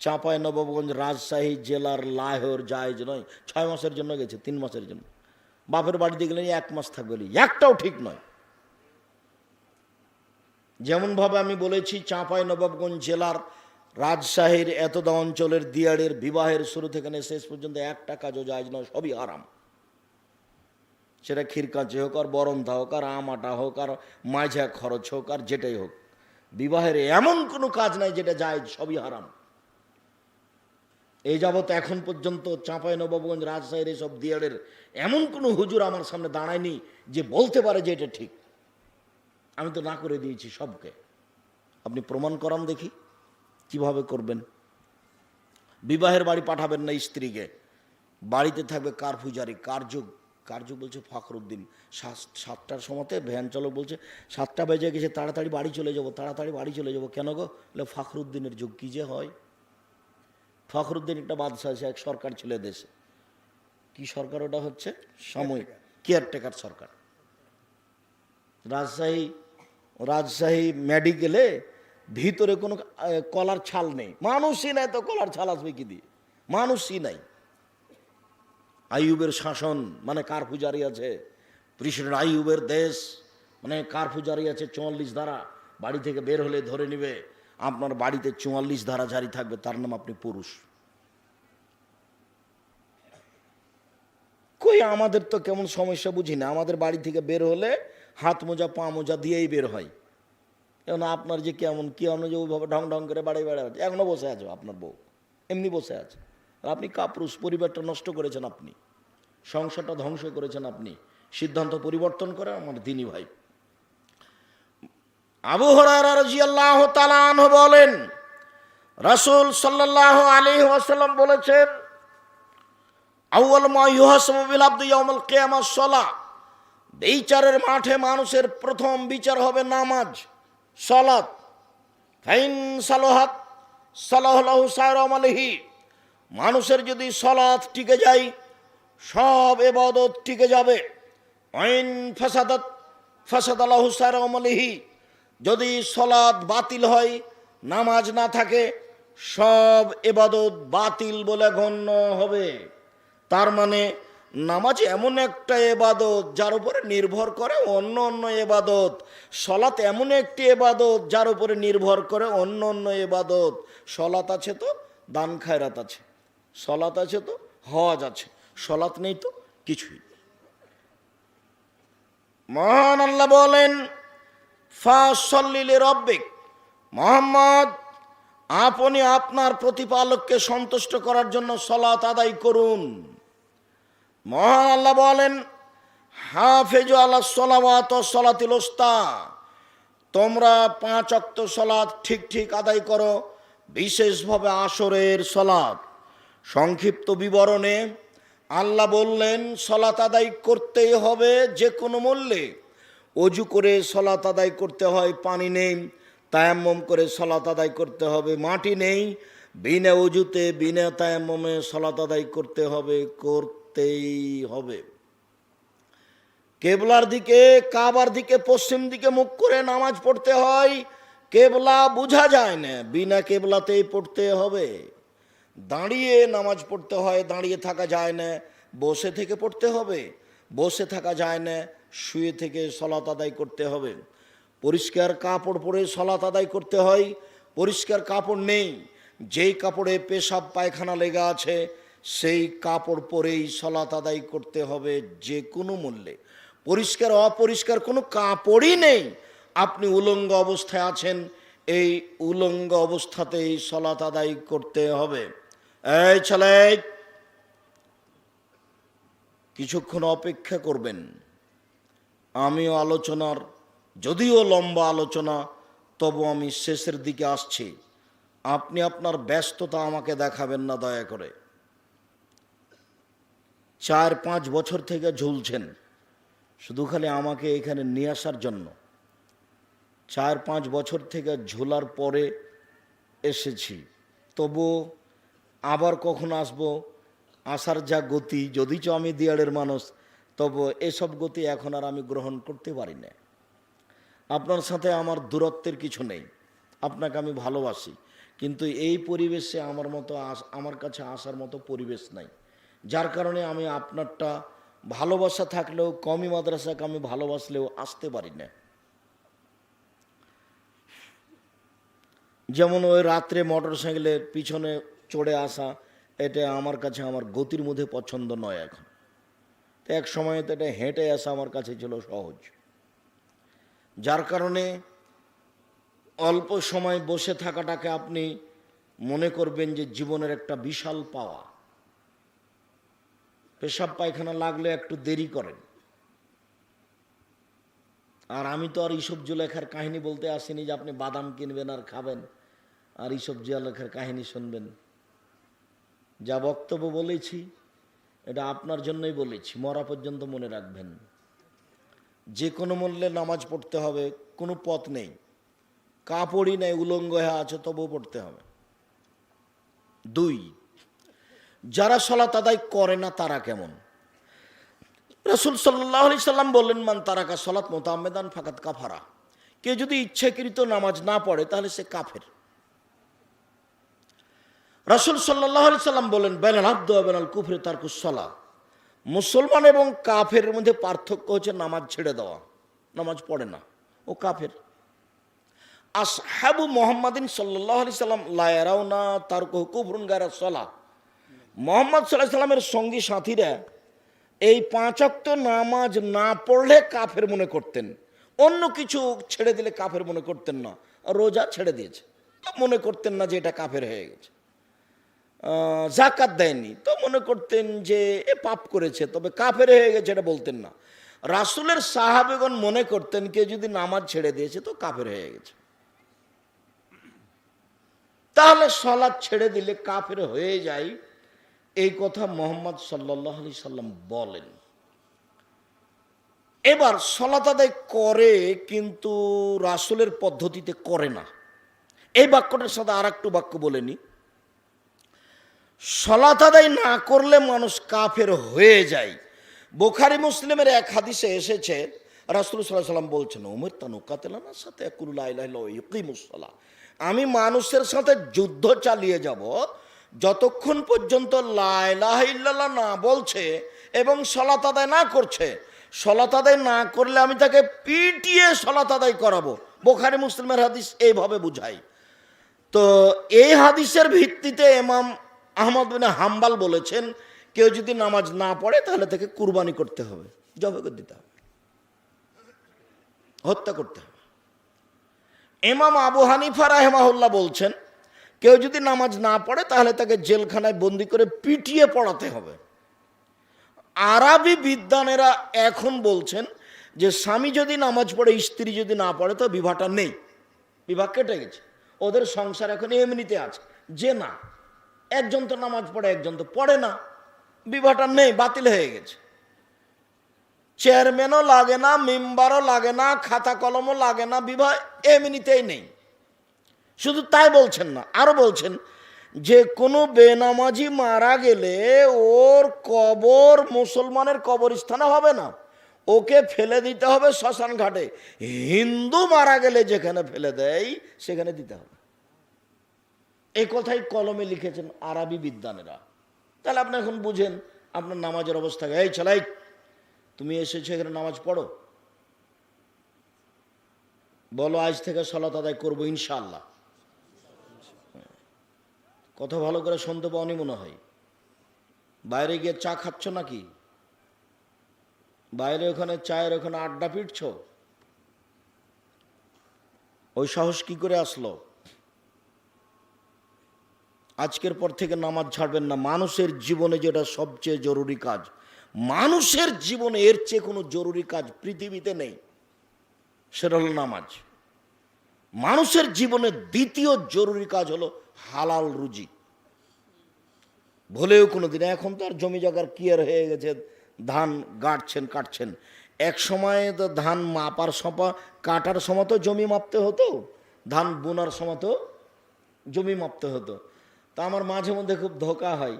চাঁপাইনবাবগঞ্জ রাজশাহী জেলার লাহোর জায়েজ নয়। 6 মাসের জন্য গেছে, 3 মাসের জন্য। বাপের বাড়িতে গেলে 1 মাস থাকবে, একটাও ঠিক নয়। যেমনভাবে আমি বলেছি চাঁপাইনবাবগঞ্জ জেলার রাজশাহীর এতদা অঞ্চলের দিয়াড়ের বিবাহের শুরু থেকে শেষ পর্যন্ত একটা কাজও জায়েজ নয়, সবই হারাম। সেটা ক্ষীরকাঁচি হোক, আর বরন্থা হোক, আর আমাটা হোক, আর মাঝা খরচ হোক, আর যেটাই হোক, বিবাহের এমন কোনো কাজ নাই যেটা জায়েজ, সবই হারাম। এই যাবৎ এখন পর্যন্ত চাঁপাইনবাবগঞ্জ রাজশাহীর এইসব দিয়াড়ের এমন কোনো হুজুর আমার সামনে দাঁড়ায়নি যে বলতে পারে যে এটা ঠিক। আমি তো না করে দিয়েছি সবকে। আপনি প্রমাণ করান দেখি কিভাবে করবেন। বিবাহের বাড়ি পাঠাবেন না স্ত্রীকে, বাড়িতে থাকবে কারফুজারি, কারযুগ বলছে ফখরুদ্দিন। 7টার সময়তে ভ্যান চালক বলছে 7টা বেজে গেছে, তাড়াতাড়ি বাড়ি চলে যাবো, তাড়াতাড়ি বাড়ি চলে যাবো। কেন গো? বলে ফখরুদ্দিনের যুগ। কী যে হয়! ফখরুদ্দিন একটা বাদশাহ আছে, এক সরকার ছিল দেশে। কি সরকার ওটা? হচ্ছে সাময়িক কেয়ারটেকার সরকার। রাজশাহী মেডিকেলে ভিতরে কোনো কলার ছাল নেই, মানুষই নাই, তো কলার ছাল আসবে কি দিয়ে? মানুষই নাই। আইয়ুবের শাসন মানে কারফুজারি আছে, প্রেসিডেন্ট আইয়ুবের দেশ মানে কারফুজারি আছে। 44 ধারা, বাড়ি থেকে বের হলে ধরে নিবে। আপনার বাড়িতে 44 ধারা জারি থাকবে, তার নাম আপনি পুরুষ। কই আমাদের তো কেমন সমস্যা বুঝি না। আমাদের বাড়ি থেকে বের হলে হাত মোজা পা মোজা দিয়েই বের হয়। এখন আপনার যে কেমন কি যে ওইভাবে ঢং ঢং করে বাড়ি বেড়াচ্ছে, এখনো বসে আছে আপনার বউ, এমনি বসে আছে। আর আপনি কাপুরুষ, পরিবারটা নষ্ট করেছেন আপনি, সংসারটা ধ্বংস করেছেন আপনি। সিদ্ধান্ত পরিবর্তন করে আমার দিনী ভাই। আবু হুরায়রা রাদিয়াল্লাহু তাআলা আনহু বলেন, রাসূল সাল্লাল্লাহু আলাইহি ওয়াসাল্লাম বলেছেন, আউয়াল মা ইউহাসাবু বিল আবদি ইয়াউমুল কিয়ামাহ সালাহ। বিচারের মাঠে মানুষের প্রথম বিচার হবে নামাজ, সালাত। ফাইন সালাহাত সালাহু সাইর আমালিহি। মানুষের যদি সালাত টিকে যায়, সব ইবাদত টিকে যাবে। আইন ফাসাদাত ফাসাদালাহু সাইর আমালিহি। যদি সালাত বাতিল হয়, নামাজ না থাকে, সব ইবাদত বাতিল বলে গণ্য হবে। তার মানে নামাজ এমন একটা ইবাদত যার উপরে নির্ভর করে অন্য অন্য ইবাদত। সালাত এমন একটি ইবাদত যার উপরে নির্ভর করে অন্য অন্য ইবাদত। সালাত আছে তো দান খায়রাত আছে, সালাত আছে তো হজ আছে, সালাত নেই তো কিছুই। মহান আল্লাহ বলেন, ফাসল্লি লিরাব্বিক, মুহাম্মদ আপনি আপনার প্রতিপালককে সন্তুষ্ট করার জন্য সালাত আদায় করুন। মহান আল্লাহ বলেন, হাফিজু আলাস সালাওয়াত ওয়াস সালাতিল উস্তা, তোমরা 5 ওয়াক্ত সালাত ঠিক ঠিক আদায় করো, বিশেষভাবে আসরের সালাত। সংক্ষিপ্ত বিবরণে আল্লাহ বললেন সালাত আদায় করতেই হবে যে কোনো মূল্যে। অজু করে সালাত আদায় করতে হয়, পানি নেই, তায়াম্মুম করে সালাত আদায় করতে হবে, মাটি নেই, বিনা অজুতে বিনা তায়াম্মুমে সালাত আদায় করতে হবে, করতেই হবে। কেবলার দিকে, কাবার দিকে, পশ্চিম দিকে মুখ করে নামাজ পড়তে হয়। কেবলা বোঝা যায় না, বিনা কেবলাতেই পড়তে হবে। দাঁড়িয়ে নামাজ পড়তে হয়, দাঁড়িয়ে থাকা যায় না, বসে থেকে পড়তে হবে। বসে থাকা যায় না, শুয়ে থেকে সালাত আদায় করতে হবে। পরিষ্কার কাপড় পরে সালাত আদায় করতে হয়, পরিষ্কার কাপড় নেই, যেই কাপড়ে পেশাব পায়খানা লেগে আছে সেই কাপড় পরেই সালাত আদায় করতে হবে যে কোনো মূল্যে। পরিষ্কার অপরিষ্কার কোনো কাপড়ই নেই, আপনি উলঙ্গ অবস্থায় আছেন, এই উলঙ্গ অবস্থাতেই সালাত আদায় করতে হবে। এই ছেলে, কিছুক্ষণ অপেক্ষা করবেন। আমিও আলোচনার, যদিও লম্বা আলোচনা, তবু আমি শেষের দিকে আসছি। আপনি আপনার ব্যস্ততা আমাকে দেখাবেন না দয়া করে। 4-5 বছর থেকে ঝুলছেন শুধু খালি আমাকে এখানে নিয়ে আসার জন্য। 4-5 বছর থেকে ঝোলার পরে এসেছি, তবু আবার কখন আসবো, আসার যা গতি, যদিচ আমি দিয়াড়ের মানুষ, তবু এসব গতি এখন আর আমি গ্রহণ করতে পারি না। আপনার সাথে আমার দূরত্বের কিছু নেই, আপনাকে আমি ভালোবাসি, কিন্তু এই পরিবেশে আমার কাছে আসার মতো পরিবেশ নাই, যার কারণে আমি আপনারটা ভালোবাসা থাকলেও কমি মাদ্রাসাকে আমি ভালোবাসলেও আসতে পারি না। যেমন ওই রাত্রে মোটর সাইকেলের পিছনে চড়ে আসা, এটা আমার কাছে আমার গতির মধ্যে পছন্দ নয় এখন। তো এক সময় তো এটা হেঁটে আসা আমার কাছে ছিল সহজ, যার কারণে অল্প সময় বসে থাকাটাকে আপনি মনে করবেন যে জীবনের একটা বিশাল পাওয়া। পেশাব পায়খানা লাগলে একটু দেরি করেন। আর আমি তো আর এইসব জুলেখার কাহিনী বলতে আসিনি যে আপনি বাদাম কিনবেন আর খাবেন আর এইসব জুলেখার কাহিনী শুনবেন। যা বক্তব্য বলেছি এটা আপনার জন্যই বলেছি, মরা পর্যন্ত মনে রাখবেন। যে কোনো মূল্যে নামাজ পড়তে হবে, কোনো পথ নেই, কাপড়ই নেই, উলঙ্গ হয়ে আছে তবুও পড়তে হবে। 2, যারা সালাত আদায় করে না তারা কেমন? রাসূল সাল্লাল্লাহু আলাইহি সাল্লাম বললেন, মান তারাকা সালাত মুতাআম্মিদান ফাকাত কাফারা। কেউ যদি ইচ্ছাকৃত নামাজ না পড়ে তাহলে সে কাফের। রাসূল সাল্লাল্লাহু আলাইহি সাল্লাম বলেন, বাইনাল আবদি ওয়া বাইনাল কুফরি তারকুস সালাহ। মুসলমান এবং কাফের মধ্যে পার্থক্য হচ্ছে নামাজ ছেড়ে দেওয়া, নামাজ পড়ে না, ও কাফের। আসহাবু মুহাম্মাদিন সাল্লাল্লাহু আলাইহি সাল্লাম লা ইয়ারাউনা তারকুহু কুফরুন গায়রা সালাহ। মুহাম্মদ সাল্লাল্লাহু আলাইহি সাল্লামের সঙ্গী সাথীরা এই 5 ওয়াক্ত নামাজ না পড়লে কাফের মনে করতেন, অন্য কিছু ছেড়ে দিলে কাফের মনে করতেন না। রোজা ছেড়ে দিয়েছে তো মনে করতেন না যে এটা কাফের হয়ে গেছে। যাকাত দেয়নি তো মনে করতেন যে এ পাপ করেছে, তবে কাফের হয়ে গেছে এটা বলতেন না। রাসূলের সাহাবেগণ মনে করতেন কেউ যদি নামাজ ছেড়ে দিয়েছে তো কাফের হয়ে গেছে। তাহলে সালাত ছেড়ে দিলে কাফের হয়ে যায়, এই কথা মুহাম্মদ সাল্লাল্লাহু আলাইহি সাল্লাম বলেন। এবার সালাত আদায় করে কিন্তু রাসূলের পদ্ধতিতে করে না। এই বাক্যটার সাথে আর একটু বাক্য বলে নি, সালাত আদায় না করলে মানুষ কাফের হয়ে যায়। বুখারী মুসলিমের এক হাদিসে এসেছে, রাসূল সাল্লাল্লাহু আলাইহি সাল্লাম বলছেন, উমিরতু আন উকাতিলা সাথে ইয়াকুলু লা ইলাহা ইল্লাল্লাহ ওয়া ইউকিমুস সালাহ। আমি মানুষের সাথে যুদ্ধ চালিয়ে যাব যতক্ষণ পর্যন্ত লা ইলাহা ইল্লাল্লাহ না বলছে এবং সালাত আদায় না করছে। সালাত আদায় না করলে আমি তাকে পিটিয়ে সালাত আদায় করাবো। বুখারী মুসলিমের হাদিস এইভাবে বুঝাই। তো এই হাদিসের ভিত্তিতে ইমাম আহমদ বিন হাম্বল বলেছেন, কেউ যদি নামাজ না পড়ে তাহলে তাকে কুরবানি করতে হবে, জবাই করে দিতে হবে, হত্যা করতে হবে। ইমাম আবু হানিফা রাহিমাহুল্লাহ বলছেন, কেউ যদি নামাজ না পড়ে তাহলে তাকে জেলখানায় বন্দি করে পিটিয়ে পড়াতে হবে। আরবি বিদ্বানেরা এখন বলছেন যে স্বামী যদি নামাজ পড়ে স্ত্রী যদি না পড়ে তো বিবাহটা নেই, বিবাহ কেটে গেছে, ওদের সংসার এখন এমনিতে আছে। যে না, একজন তো নামাজ পড়ে একজন তো পড়ে না, বিবাহটা নেই, বাতিল হয়ে গেছে। চেয়ারম্যানও লাগে না, মেম্বারও লাগে না, খাতা কলমও লাগে না, বিবাহ এমনিতেই নেই। শুধু তাই বলছেন না, আরো বলছেন যে কোনো বেনামাজি মারা গেলে ওর কবর মুসলমানের কবরস্থানে হবে না, ওকে ফেলে দিতে হবে শ্মশান ঘাটে। হিন্দু মারা গেলে যেখানে ফেলে দেয় সেখানে দিতে হবে। এই কথাই কলমে লিখেছেন আরবি বিদ্বানেরা। তাহলে আপনি এখন বুঝেন আপনার নামাজের অবস্থা। এই ছেলাই, তুমি এসেছো এখানে নামাজ পড়ো, বলো আজ থেকে সালাত আদায় করবো ইনশাআল্লাহ। কথা ভালো করে শুনতে পাওনি মনে হয়। বাইরে গিয়ে চা খাচ্ছ নাকি? বাইরে ওখানে চায়ের ওখানে আড্ডা পিটছ? ওই সাহস কি করে আসলো? আজকের পর থেকে নামাজ ছাড়বেন না। মানুষের জীবনে যেটা সবচেয়ে জরুরি কাজ, মানুষের জীবনে এর চেয়ে কোনো জরুরি কাজ পৃথিবীতে নেই, সেটা হলো নামাজ। মানুষের জীবনে দ্বিতীয় জরুরি কাজ হলো হালাল রুজি। ভুলেও কোনো দিন, এখন তো আর জমি জায়গার ক্লিয়ার হয়ে গেছে, ধান গাঁটছেন কাটছেন। এক সময় তো ধান মাপার কাটার সময় তো জমি মাপতে হতো, ধান বোনার সময় তো জমি মাপতে হতো। তা আমার মাঝে মধ্যে খুব ধোকা হয়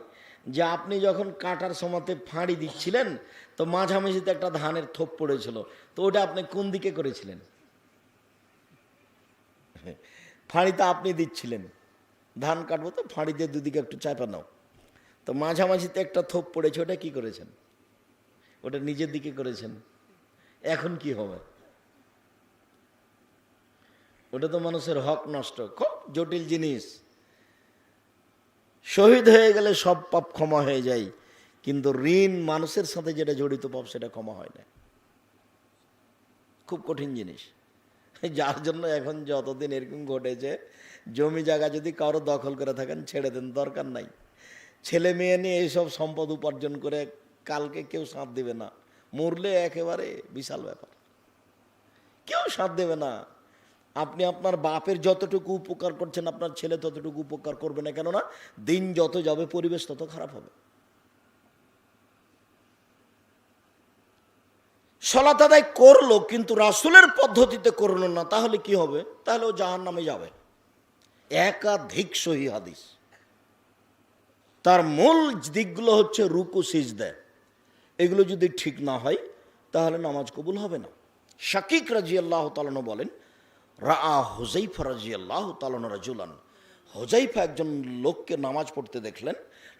যে আপনি যখন কাটার সময়তে ফাঁড়ি দিচ্ছিলেন তো মাঝামাঝিতে একটা ধানের থোপ পড়েছিল, তো ওটা আপনি কোন দিকে করেছিলেন? ফাঁড়িটা আপনি দিচ্ছিলেন, ধান কাটবো তো ফাঁড়ি দিয়ে দুদিকে একটু চাপা নাও, তো মাঝামাঝিতে একটা থোপ পড়েছে, ওটা কি করেছেন? ওটা নিজের দিকে করেছেন। এখন কি হবে? ওটা তো মানুষের হক নষ্ট, খুব জটিল জিনিস। শহীদ হয়ে গেলে সব পাপ ক্ষমা হয়ে যায়, কিন্তু ঋণ মানুষের সাথে যেটা জড়িত পাপ সেটা ক্ষমা হয় না। খুব কঠিন জিনিস। যার জন্য এখন যতদিন এরকম ঘটেছে, জমি জায়গা যদি কারো দখল করে থাকেন ছেড়ে দেন, দরকার নাই। ছেলে মেয়ে নিয়ে এইসব সম্পদ উপার্জন করে কালকে কেউ সাথ দেবে না, মরলে একেবারে বিশাল ব্যাপার, কেউ সাথ দেবে না। আপনি আপনার বাপের যতটুকু উপকার করছেন আপনার ছেলে ততটুকু উপকার করবে না, কেননা দিন যত যাবে পরিবেশ তত খারাপ হবে। সালাত আদায় করলো কিন্তু রাসূলের পদ্ধতিতে করলো না, তাহলে কি হবে? তাহলে ও জাহান্নামে যাবে। একাধিক সহিহ হাদিস। তার মূল দিকগুলো হচ্ছে রুকু সিজদা, এগুলো যদি ঠিক না হয় তাহলে নামাজ কবুল হবে না। শাকিক রাদিয়াল্লাহু তাআলা বলেন, রাআ হুযায়ফা রাদিয়াল্লাহু তাআলা রাজুলান, হুযায়ফা একজন লোককে নামাজ পড়তে দেখলেন,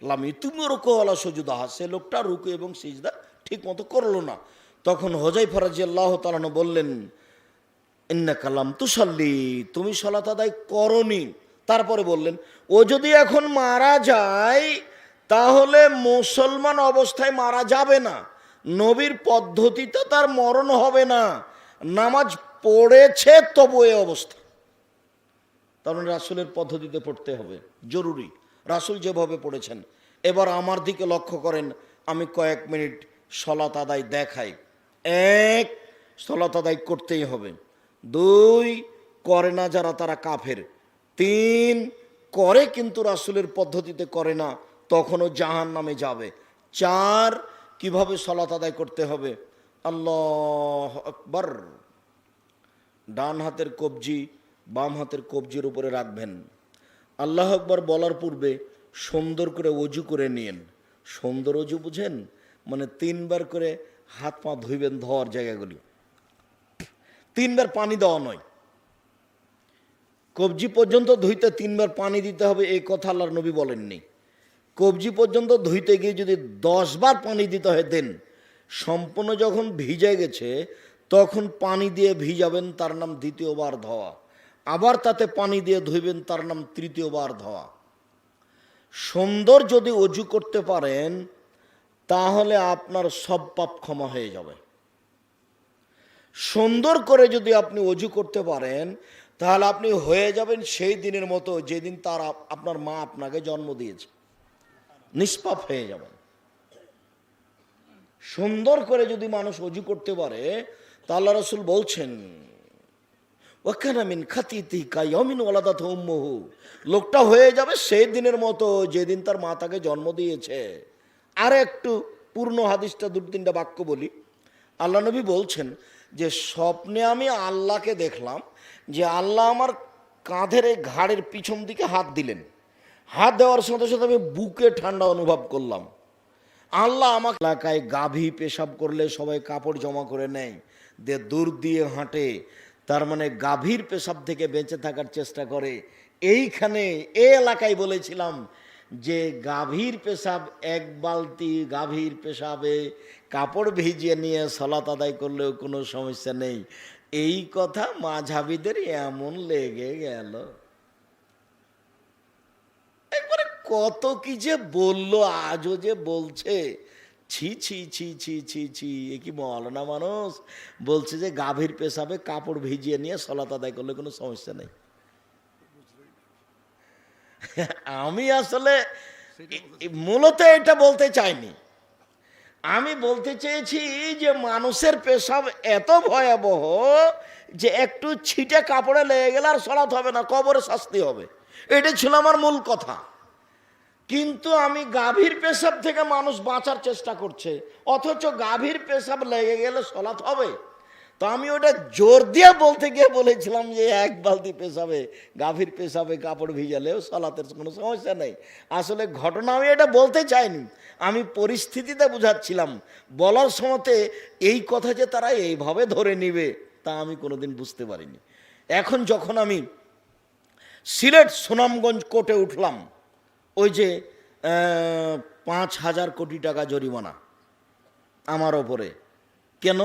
লাম ইতুম রুকু ওয়ালা সুজুদাহা, সে লোকটা রুকু এবং সিজদা ঠিক মতো করলো না। তখন হুযায়ফা রাদিয়াল্লাহু তাআলা বললেন, ইন্নাকা লাম তুসাল্লি, তুমি সালাত আদায় করনি। তারপরে বললেন, ও যদি এখন মারা যায় তাহলে মুসলমান অবস্থায় মারা যাবে না, নবীর পদ্ধতিতে তার মরণ হবে না, নামাজ পড়েছে তবু এ অবস্থা। তার মানে রাসূলের পদ্ধতিতে পড়তে হবে, জরুরি, রাসূল যেভাবে পড়েছেন। এবার আমার দিকে লক্ষ্য করেন, আমি কয়েক মিনিট সালাত আদায় দেখাই। এক, সালাত আদায় করতেই হবে। দুই, করে না যারা তারা কাফের। তিন, করে কিন্তু রাসূলের পদ্ধতিতে করে না, তখনও জাহান্নামে যাবে। চার, কিভাবে সালাত আদায় করতে হবে? আল্লাহু আকবার, ডান হাতের কবজি বাম হাতের কবজির উপরে রাখবেন। আল্লাহু আকবার বলার পূর্বে সুন্দর করে ওযু করে নিন। সুন্দর ওযু বুঝেন? মানে তিনবার করে হাত পা ধুইবেন, ধোয়ার জায়গাগুলি তিনবার পানি দেওয়া নয়, কবজি পর্যন্ত ধুইতে তিনবার পানি দিতে হবে, এই কথা আল্লাহর নবী বলেননি। কবজি পর্যন্ত ধুইতে গিয়ে যদি 10 বার পানি দিতে হয় দেন। সম্পূর্ণ যখন ভিজে গেছে তখন পানি দিয়ে ভিজাবেন, তার নাম দ্বিতীয়বার ধোয়া। আবার তাতে পানি দিয়ে ধুইবেন, তার নাম তৃতীয়বার ধোয়া। সুন্দর যদি ওযু করতে পারেন তাহলে আপনার সব পাপ ক্ষমা হয়ে যাবে। সুন্দর করে যদি আপনি ওযু করতে পারেন তাহলে আপনি হয়ে যাবেন সেই দিনের মতো যেদিন তার আপনার মা আপনাকে জন্ম দিয়েছে, নিষ্পাপ হয়ে যাবেন। সুন্দর করে যদি মানুষ ওযু করতে পারে তা আল্লাহ রাসূল বলছেন, ওয়াকানা মিন খাতিতি কায়ামিন ওয়ালাদাতহু উম্মুহু, লোকটা হয়ে যাবে সেই দিনের মতো যেদিন তার মা তাকে জন্ম দিয়েছে। আর একটু পূর্ণ হাদিসটা 2-3টা বাক্য বলি। আল্লাহ নবী বলছেন যে স্বপ্নে আমি আল্লাহকে দেখলাম যে আল্লাহ আমার কাঁধের এই ঘাড়ের পিছন দিকে হাত দিলেন। হাত দেওয়ার সাথে সাথে আমি বুকে ঠান্ডা অনুভব করলাম। আল্লাহ আমাকে, এলাকায় গাভী পেশাব করলে সবাই কাপড় জমা করে নেয়, দিয়ে দূর দিয়ে হাঁটে, তার মানে গাভীর পেশাব থেকে বেঁচে থাকার চেষ্টা করে। এইখানে এই এলাকায় বলেছিলাম যে গাভীর পেশাব, এক বালতি গাভীর পেশাবে কাপড় ভিজিয়ে নিয়ে সালাত আদায় করলেও কোনো সমস্যা নেই। এই কথা মাঝহাবিদের এমন লেগে গেল, একবারে কত কি যে বললো, আজও যে বলছে। ছি ছি ছি ছি ছি ছি, এ কি মওলানা মানুষ বলছে যে গাভীর পেশাবে কাপড় ভিজিয়ে নিয়ে সালাত আদায় করলে কোনো সমস্যা নেই। আমি আসলে মূলত এটা বলতে চাইনি। আমি বলতে চেয়েছি যে মানুষের পেশাব এত ভয়াবহ যে একটু ছিটে কাপড়ে লেগে গেলে আর সালাত হবে না, কবরে শাস্তি হবে। এটা ছিল আমার মূল কথা। কিন্তু আমি গাভীর পেশাব থেকে মানুষ বাঁচার চেষ্টা করছে, অথচ গাভীর পেশাব লেগে গেলে সালাত হবে। তো আমি ওটা জোর দিয়ে বলতে গিয়ে বলেছিলাম যে এক বালতি পেশাবে, গাভীর পেশাবে কাপড় ভিজালেও সালাতের কোনো সমস্যা নেই। আসলে ঘটনা আমি এটা বলতে চাইনি, আমি পরিস্থিতিতে বুঝাচ্ছিলাম। বলার সময়তে এই কথা যে তারা এইভাবে ধরে নিবে তা আমি কোনোদিন বুঝতে পারিনি। এখন যখন আমি সিলেট সুনামগঞ্জ কোর্টে উঠলাম, ওই যে 5,000 কোটি টাকা জরিমানা আমার ওপরে। কেন?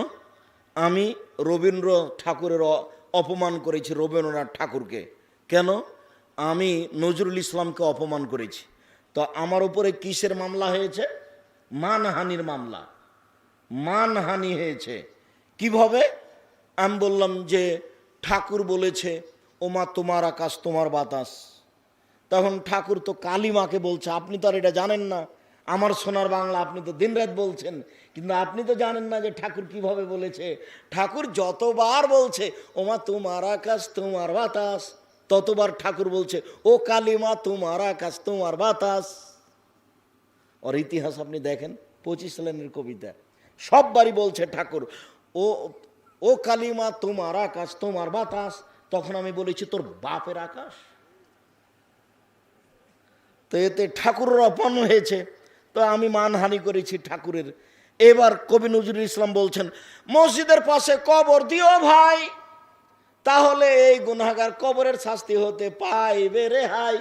আমি রবীন্দ্র ঠাকুরের অপমান করেছি, রবীন্দ্রনাথ ঠাকুরকে। কেন? আমি নজরুল ইসলামকে অপমান করেছি। তো আমার উপরে কিসের মামলা হয়েছে? মানহানির মামলা। মানহানি হয়েছে। কিভাবে? আমি বললাম যে ঠাকুর বলেছে ওমা তোমার আকাশ তোমার বাতাস। তখন ঠাকুর তো কালিমাকে বলছে, আপনি তো আর এটা জানেন না, আমার সোনার বাংলা আপনি তো দিনরাত বলছেন, কিন্তু আপনি তো জানেন না যে ঠাকুর কিভাবে বলেছে। ঠাকুর যতবার বলছে ওমা তোমার আকাশ তোমার বাতাস, ততবার ঠাকুর বলছে ও কালিমা তোমার আকাশ তোমার বাতাস। ওর ইতিহাস আপনি দেখেন, 25 লাইনের কবিতা, সববারই বলছে ঠাকুর ও ও কালিমা তোমার আকাশ তোমার বাতাস। তখন আমি বলেছি তোর বাপের আকাশ। তো এতে ঠাকুরের অপমান হয়েছে, তো আমি মানহানি করেছি ঠাকুরের। এবার কবি নজরুল ইসলাম বলছেন মসজিদের পাশে কবর দিও ভাই, তাহলে এই গুনাহগার কবরের শাস্তি হতে পাইবে রেহাই।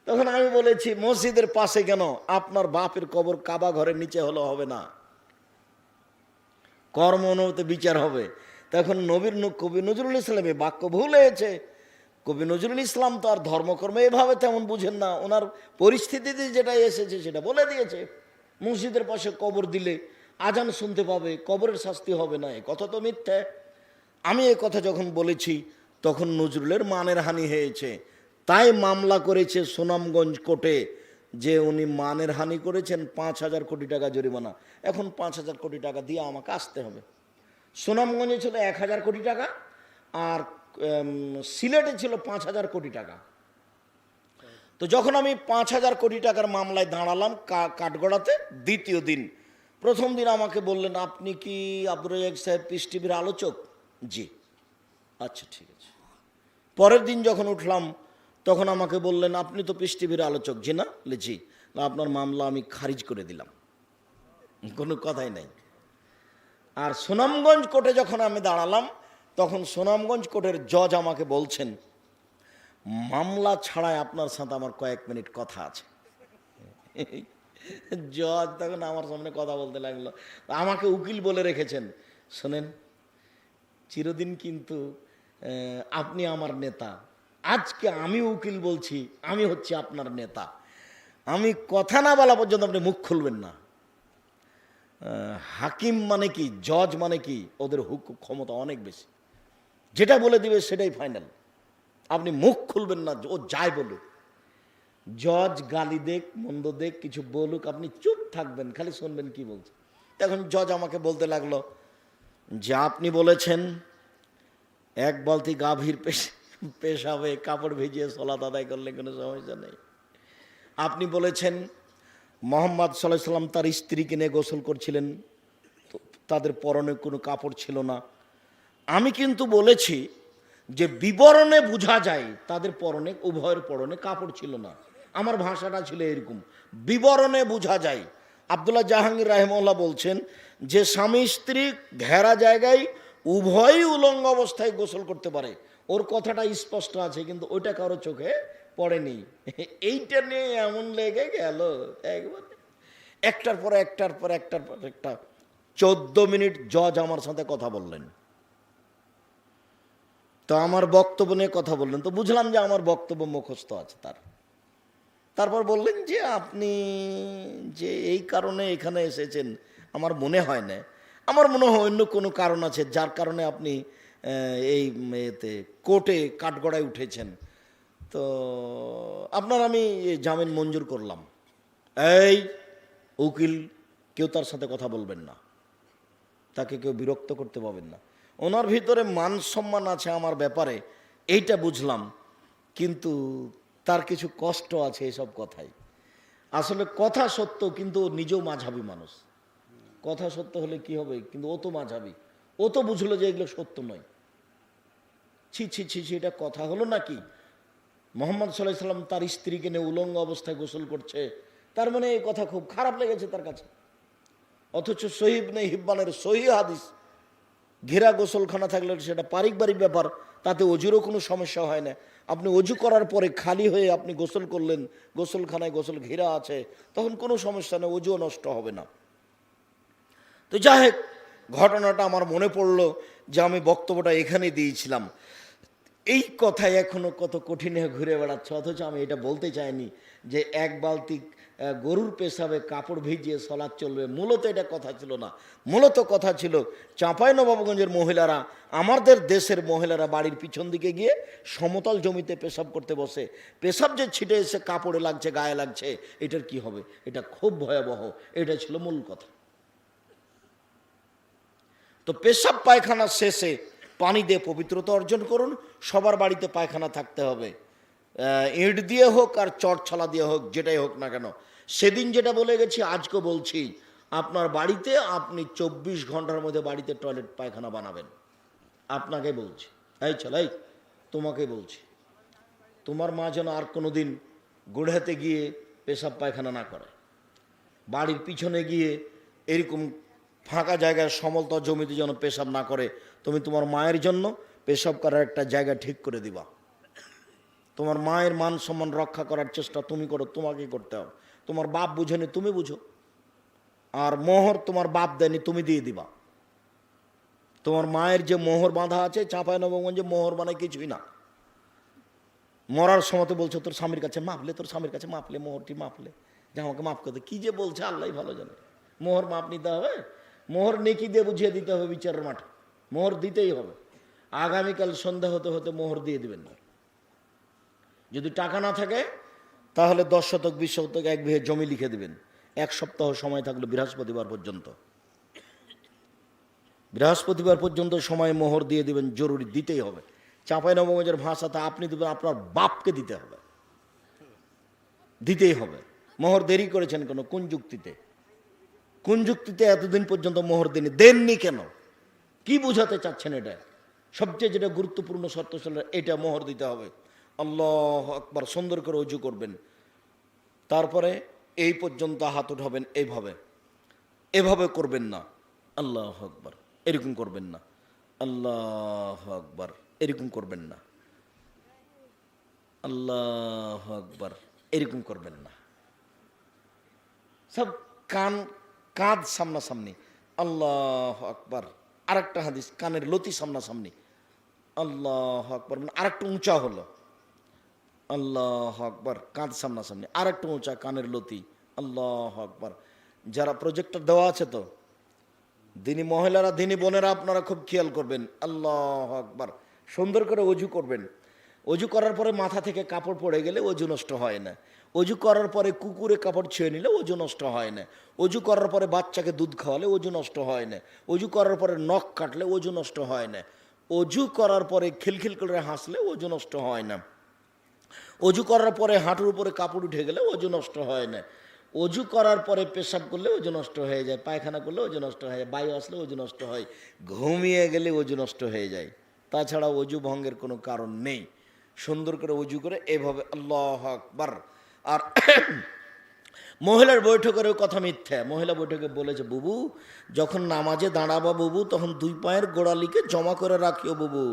তখন আমি বলেছি মসজিদের পাশে কেন, আপনার বাপের কবর কাবা ঘরের নিচে হলে হবে না, কর্ম অনুমতি বিচার হবে। তখন কবি নজরুল ইসলামের বাক্য ভুল হয়েছে। কবি নজরুল ইসলাম তো আর ধর্মকর্ম এভাবে তেমন বুঝেন না, ওনার পরিস্থিতিতে যেটা এসেছে সেটা বলে দিয়েছে। মসজিদের পাশে কবর দিলে আজান শুনতে পাবে, কবরের শাস্তি হবে না, এ কথা তো মিথ্যা। আমি এ কথা যখন বলেছি তখন নজরুলের মানের হানি হয়েছে, তাই মামলা করেছে সুনামগঞ্জ কোর্টে যে উনি মানের হানি করেছেন, 5,000 কোটি টাকা জরিমানা। এখন 5,000 কোটি টাকা দিয়ে আমাকে আসতে হবে। সুনামগঞ্জে ছিল 1,000 কোটি টাকা, আর সিলেটে ছিল 5,000 কোটি টাকা। তো যখন আমি 5,000 কোটি টাকার মামলায় দাঁড়ালাম কাঠগড়াতে দ্বিতীয় দিন, প্রথম দিন আমাকে বললেন আপনি কি আব্দুর রাজ্জাক সাহেব পিস টিভির আলোচক? জি। আচ্ছা ঠিক আছে। পরের দিন যখন উঠলাম তখন আমাকে বললেন আপনি তো পিস টিভির আলোচক? জি। না? জি। আপনার মামলা আমি খারিজ করে দিলাম, কোনো কথাই নাই। আর সুনামগঞ্জ কোর্টে যখন আমি দাঁড়ালাম তখন সুনামগঞ্জ কোর্টের জজ আমাকে বলছেন মামলা ছাড়াই আপনার সাথে আমার কয়েক মিনিট কথা আছে। জজ তখন আমার সামনে কথা বলতে লাগলো, আমাকে উকিল বলে রেখেছেন। শোনেন, চিরদিন কিন্তু আপনি আমার নেতা, আজকে আমি উকিল বলছি আমি হচ্ছি আপনার নেতা, আমি কথা না বলা পর্যন্ত আপনি মুখ খুলবেন না। হাকিম মানে কি, জজ মানে কি, ওদের হুকুম ক্ষমতা অনেক বেশি, যেটা বলে দিবে সেটাই ফাইনাল, আপনি মুখ খুলবেন না, ও যাই বলুক। জজ গালি দেখ মন্দ দেখ কিছু বলুক, আপনি চুপ থাকবেন, খালি শুনবেন কি বলছে। তখন জজ আমাকে বলতে লাগলো যে আপনি বলেছেন এক বালতি গাভীর পেশাবে কাপড় ভিজিয়ে সলাত আদায় করলে কোনো সমস্যা নেই। আপনি বলেছেন মোহাম্মদ সাল্লাল্লাহু আলাইহি সাল্লাম তার স্ত্রীকে নিয়ে গোসল করছিলেন, তাদের পরনে কোনো কাপড় ছিল না। আমি কিন্তু বলেছি যে বিবরণে বোঝা যায় তাদের পরনে, উভয়ের পরনে কাপড় ছিল না। আমার ভাষাটা ছিল এরকম, বিবরণে বোঝা যায়। আব্দুল্লাহ জাহাঙ্গীর রাহিমাহুল্লাহ বলছেন যে স্বামী স্ত্রী ঘেরা জায়গায় উভয়ই উলঙ্গ অবস্থায় গোসল করতে পারে, ওর কথাটা স্পষ্ট আছে, কিন্তু ওইটা কারো চোখে পড়েনি। এইটা নিয়ে এমন লেগে গেল একবারে, একটার পর একটা 14 মিনিট জজ আমার সাথে কথা বললেন। তো আমার বক্তব্য নিয়ে কথা বললেন, তো বুঝলাম যে আমার বক্তব্য মুখস্থ আছে তার। তারপর বললেন যে আপনি যে এই কারণে এখানে এসেছেন আমার মনে হয় না, আমার মনে হয় অন্য কোনো কারণ আছে যার কারণে আপনি এই এতে কোর্টে কাঠগড়ায় উঠেছেন। তো আপনার আমি জামিন মঞ্জুর করলাম। এই উকিল, কেউ তার সাথে কথা বলবেন না, তাকে কেউ বিরক্ত করতে পারবেন না। ওনার ভিতরে মান সম্মান আছে আমার ব্যাপারে, এইটা বুঝলাম, কিন্তু তার কিছু কষ্ট আছে এসব কথাই। আসলে কথা সত্য, কিন্তু ও নিজেও মাঝাবি মানুষ। কথা সত্য হলে কি হবে, কিন্তু ও তো মাঝাবি, ও তো বুঝলো যে এগুলো সত্য নয়। ছি ছি ছি ছি, এটা কথা হলো নাকি? মোহাম্মদ সাল্লাল্লাহু আলাইহি সাল্লাম তার স্ত্রীকে নিয়ে উলঙ্গ অবস্থায় গোসল করছে, তার মানে এই কথা খুব খারাপ লেগেছে তার কাছে। অথচ সহিহ ইবনে হিব্বানের সহিহ হাদিস, ঘেরা গোসলখানা থাকলে সেটা পারিবারিক ব্যাপার, তাতে অজুরও কোনো সমস্যা হয় না। আপনি অজু করার পরে খালি হয়ে আপনি গোসল করলেন, গোসলখানায় গোসল ঘেরা আছে, তখন কোনো সমস্যা নেই, অজুও নষ্ট হবে না। তো যাই হোক, ঘটনাটা আমার মনে পড়লো যে আমি বক্তব্যটা এখানে দিয়েছিলাম। এই কথায় এখনো কত কঠিন হয়ে ঘুরে বেড়াচ্ছে, অথচ আমি এটা বলতে চাইনি যে এক বালতি গরুর পেশাবে কাপড় ভিজিয়ে সলাৎ চলবে। মূলত এটা কথা ছিল না, মূলত কথা ছিল চাঁপাইনবাবগঞ্জের মহিলারা, আমাদের দেশের মহিলারা বাড়ির পিছন দিকে গিয়ে সমতল জমিতে পেশাব করতে বসে। পেশাব যে ছিটে এসে কাপড়ে লাগছে, গায়ে লাগছে, এটার কি হবে? এটা খুব ভয়াবহ। এটা ছিল মূল কথা। তো পেশাব পায়খানা শেষে পানি দিয়ে পবিত্রতা অর্জন করুন। সবার বাড়িতে পায়খানা থাকতে হবে, ইট দিয়ে হোক আর চট ছালা দিয়ে হোক, যেটাই হোক না কেন। সেদিন যেটা বলে গেছি আজকে বলছি, আপনার বাড়িতে আপনি 24 ঘন্টার মধ্যে বাড়িতে টয়লেট পায়খানা বানাবেন। আপনাকে বলছি, এই চলাই, তোমাকে বলছি, তোমার মা যেন আর কোনো দিন গুড়হাতে গিয়ে পেশাব পায়খানা না করে, বাড়ির পিছনে গিয়ে এরকম ফাঁকা জায়গায় সমতল জমিতে যেন পেশাব না করে। তুমি তোমার মায়ের জন্য পেশাব করার একটা জায়গা ঠিক করে দিবা। তোমার মায়ের মান সম্মান রক্ষা করার চেষ্টা তুমি করো, তোমাকেই করতে হবে। তোমার বাপ বুঝেনি, তুমি বুঝো। আর মোহর তোমার বাপ দেয়নি, তুমি দিয়ে দিবা। তোমার মায়ের যে মোহর বাঁধা আছে, চাঁপাইনবাবগঞ্জে মোহর মানে কিছুই না। মরার সময় তো বলছো তোর স্বামীর কাছে মাপলে, তোর স্বামীর কাছে মাপলে, মোহরটি মাপলে, যে আমাকে মাফ করতে, কি যে বলছে আল্লাহ ভালো জানে। মোহর মাপ নিতে হবে, মোহর নেকি দিয়ে বুঝিয়ে দিতে হবে বিচারের মাঠে, মোহর দিতেই হবে। আগামীকাল সন্ধ্যা হতে হতে মোহর দিয়ে দিবেন না। যদি টাকা না থাকে তাহলে 10 শতক 20 শতক 1 বিঘে জমি লিখে দিবেন। 1 সপ্তাহ সময় থাকলো, বৃহস্পতিবার পর্যন্ত, বৃহস্পতিবার পর্যন্ত সময় মোহর দিয়ে দিবেন, জরুরি দিতেই হবে। চাঁপাইনবাবগঞ্জের ভাষাতে আপনি দেবেন, আপনার বাপকে দিতে হবে, দিতেই হবে। মোহর দেরি করেছেন কেন? কোন যুক্তিতে? কোন যুক্তিতে এতদিন পর্যন্ত মোহর দেননি কেন? কি বুঝাতে চাচ্ছেন? এটা সবচেয়ে যেটা গুরুত্বপূর্ণ শর্ত ছিল, এটা মোহর দিতে হবে। আল্লাহু আকবার। সুন্দর করে ওযু করবেন, তারপরে এই পর্যন্ত হাত উঠাবেন। এইভাবে, এভাবে করবেন না। আল্লাহু আকবার, এরকম করবেন না। আল্লাহু আকবার, এরকম করবেন না। আল্লাহু আকবার, এরকম করবেন না। সব কাঁধ সামনাসামনি। আল্লাহু আকবার। আরেকটা হাদিস, কানের লতি সামনাসামনি। আল্লাহু আকবার, আরেকটু উঁচা হলো। আল্লাহু আকবার, কাঁধ সামনাসামনি, আরেকটু উঁচা, কানের লতি। আল্লাহু আকবার। যারা প্রজেক্টর দেওয়া আছে তো, দিনী মহিলারা, দিনী বোনেরা, আপনারা খুব খেয়াল করবেন। আল্লাহু আকবার। সুন্দর করে অজু করবেন। অজু করার পরে মাথা থেকে কাপড় পড়ে গেলে অজু নষ্ট হয় না। অজু করার পরে কুকুরে কাপড় ছুঁয়ে নিলে অজু নষ্ট হয় না। অজু করার পরে বাচ্চাকে দুধ খাওয়ালে অজু নষ্ট হয় না। অজু করার পরে নখ কাটলে অজু নষ্ট হয় না। অজু করার পরে খিলখিল করে হাসলে অজু নষ্ট হয় না। অজু করার পরে হাঁটুর উপরে কাপড় উঠে গেলে অজু নষ্ট হয় না। অজু করার পরে পেশাব করলে অজু নষ্ট হয়ে যায়, পায়খানা করলে অজু নষ্ট হয়ে যায়, বায়ু আসলে অজু নষ্ট হয়, ঘুমিয়ে গেলে অজু নষ্ট হয়ে যায়। তাছাড়া অজু ভঙ্গের কোনো কারণ নেই। সুন্দর করে অজু করে এভাবে আল্লাহু আকবার। আর মহিলার বৈঠকের কথা মিথ্যা। মহিলা বৈঠকে বলেছে, বুবু যখন নামাজে দাঁড়াবা বুবু, তখন 2 পায়ের গোড়ালিকে জমা করে রাখিও বুবু।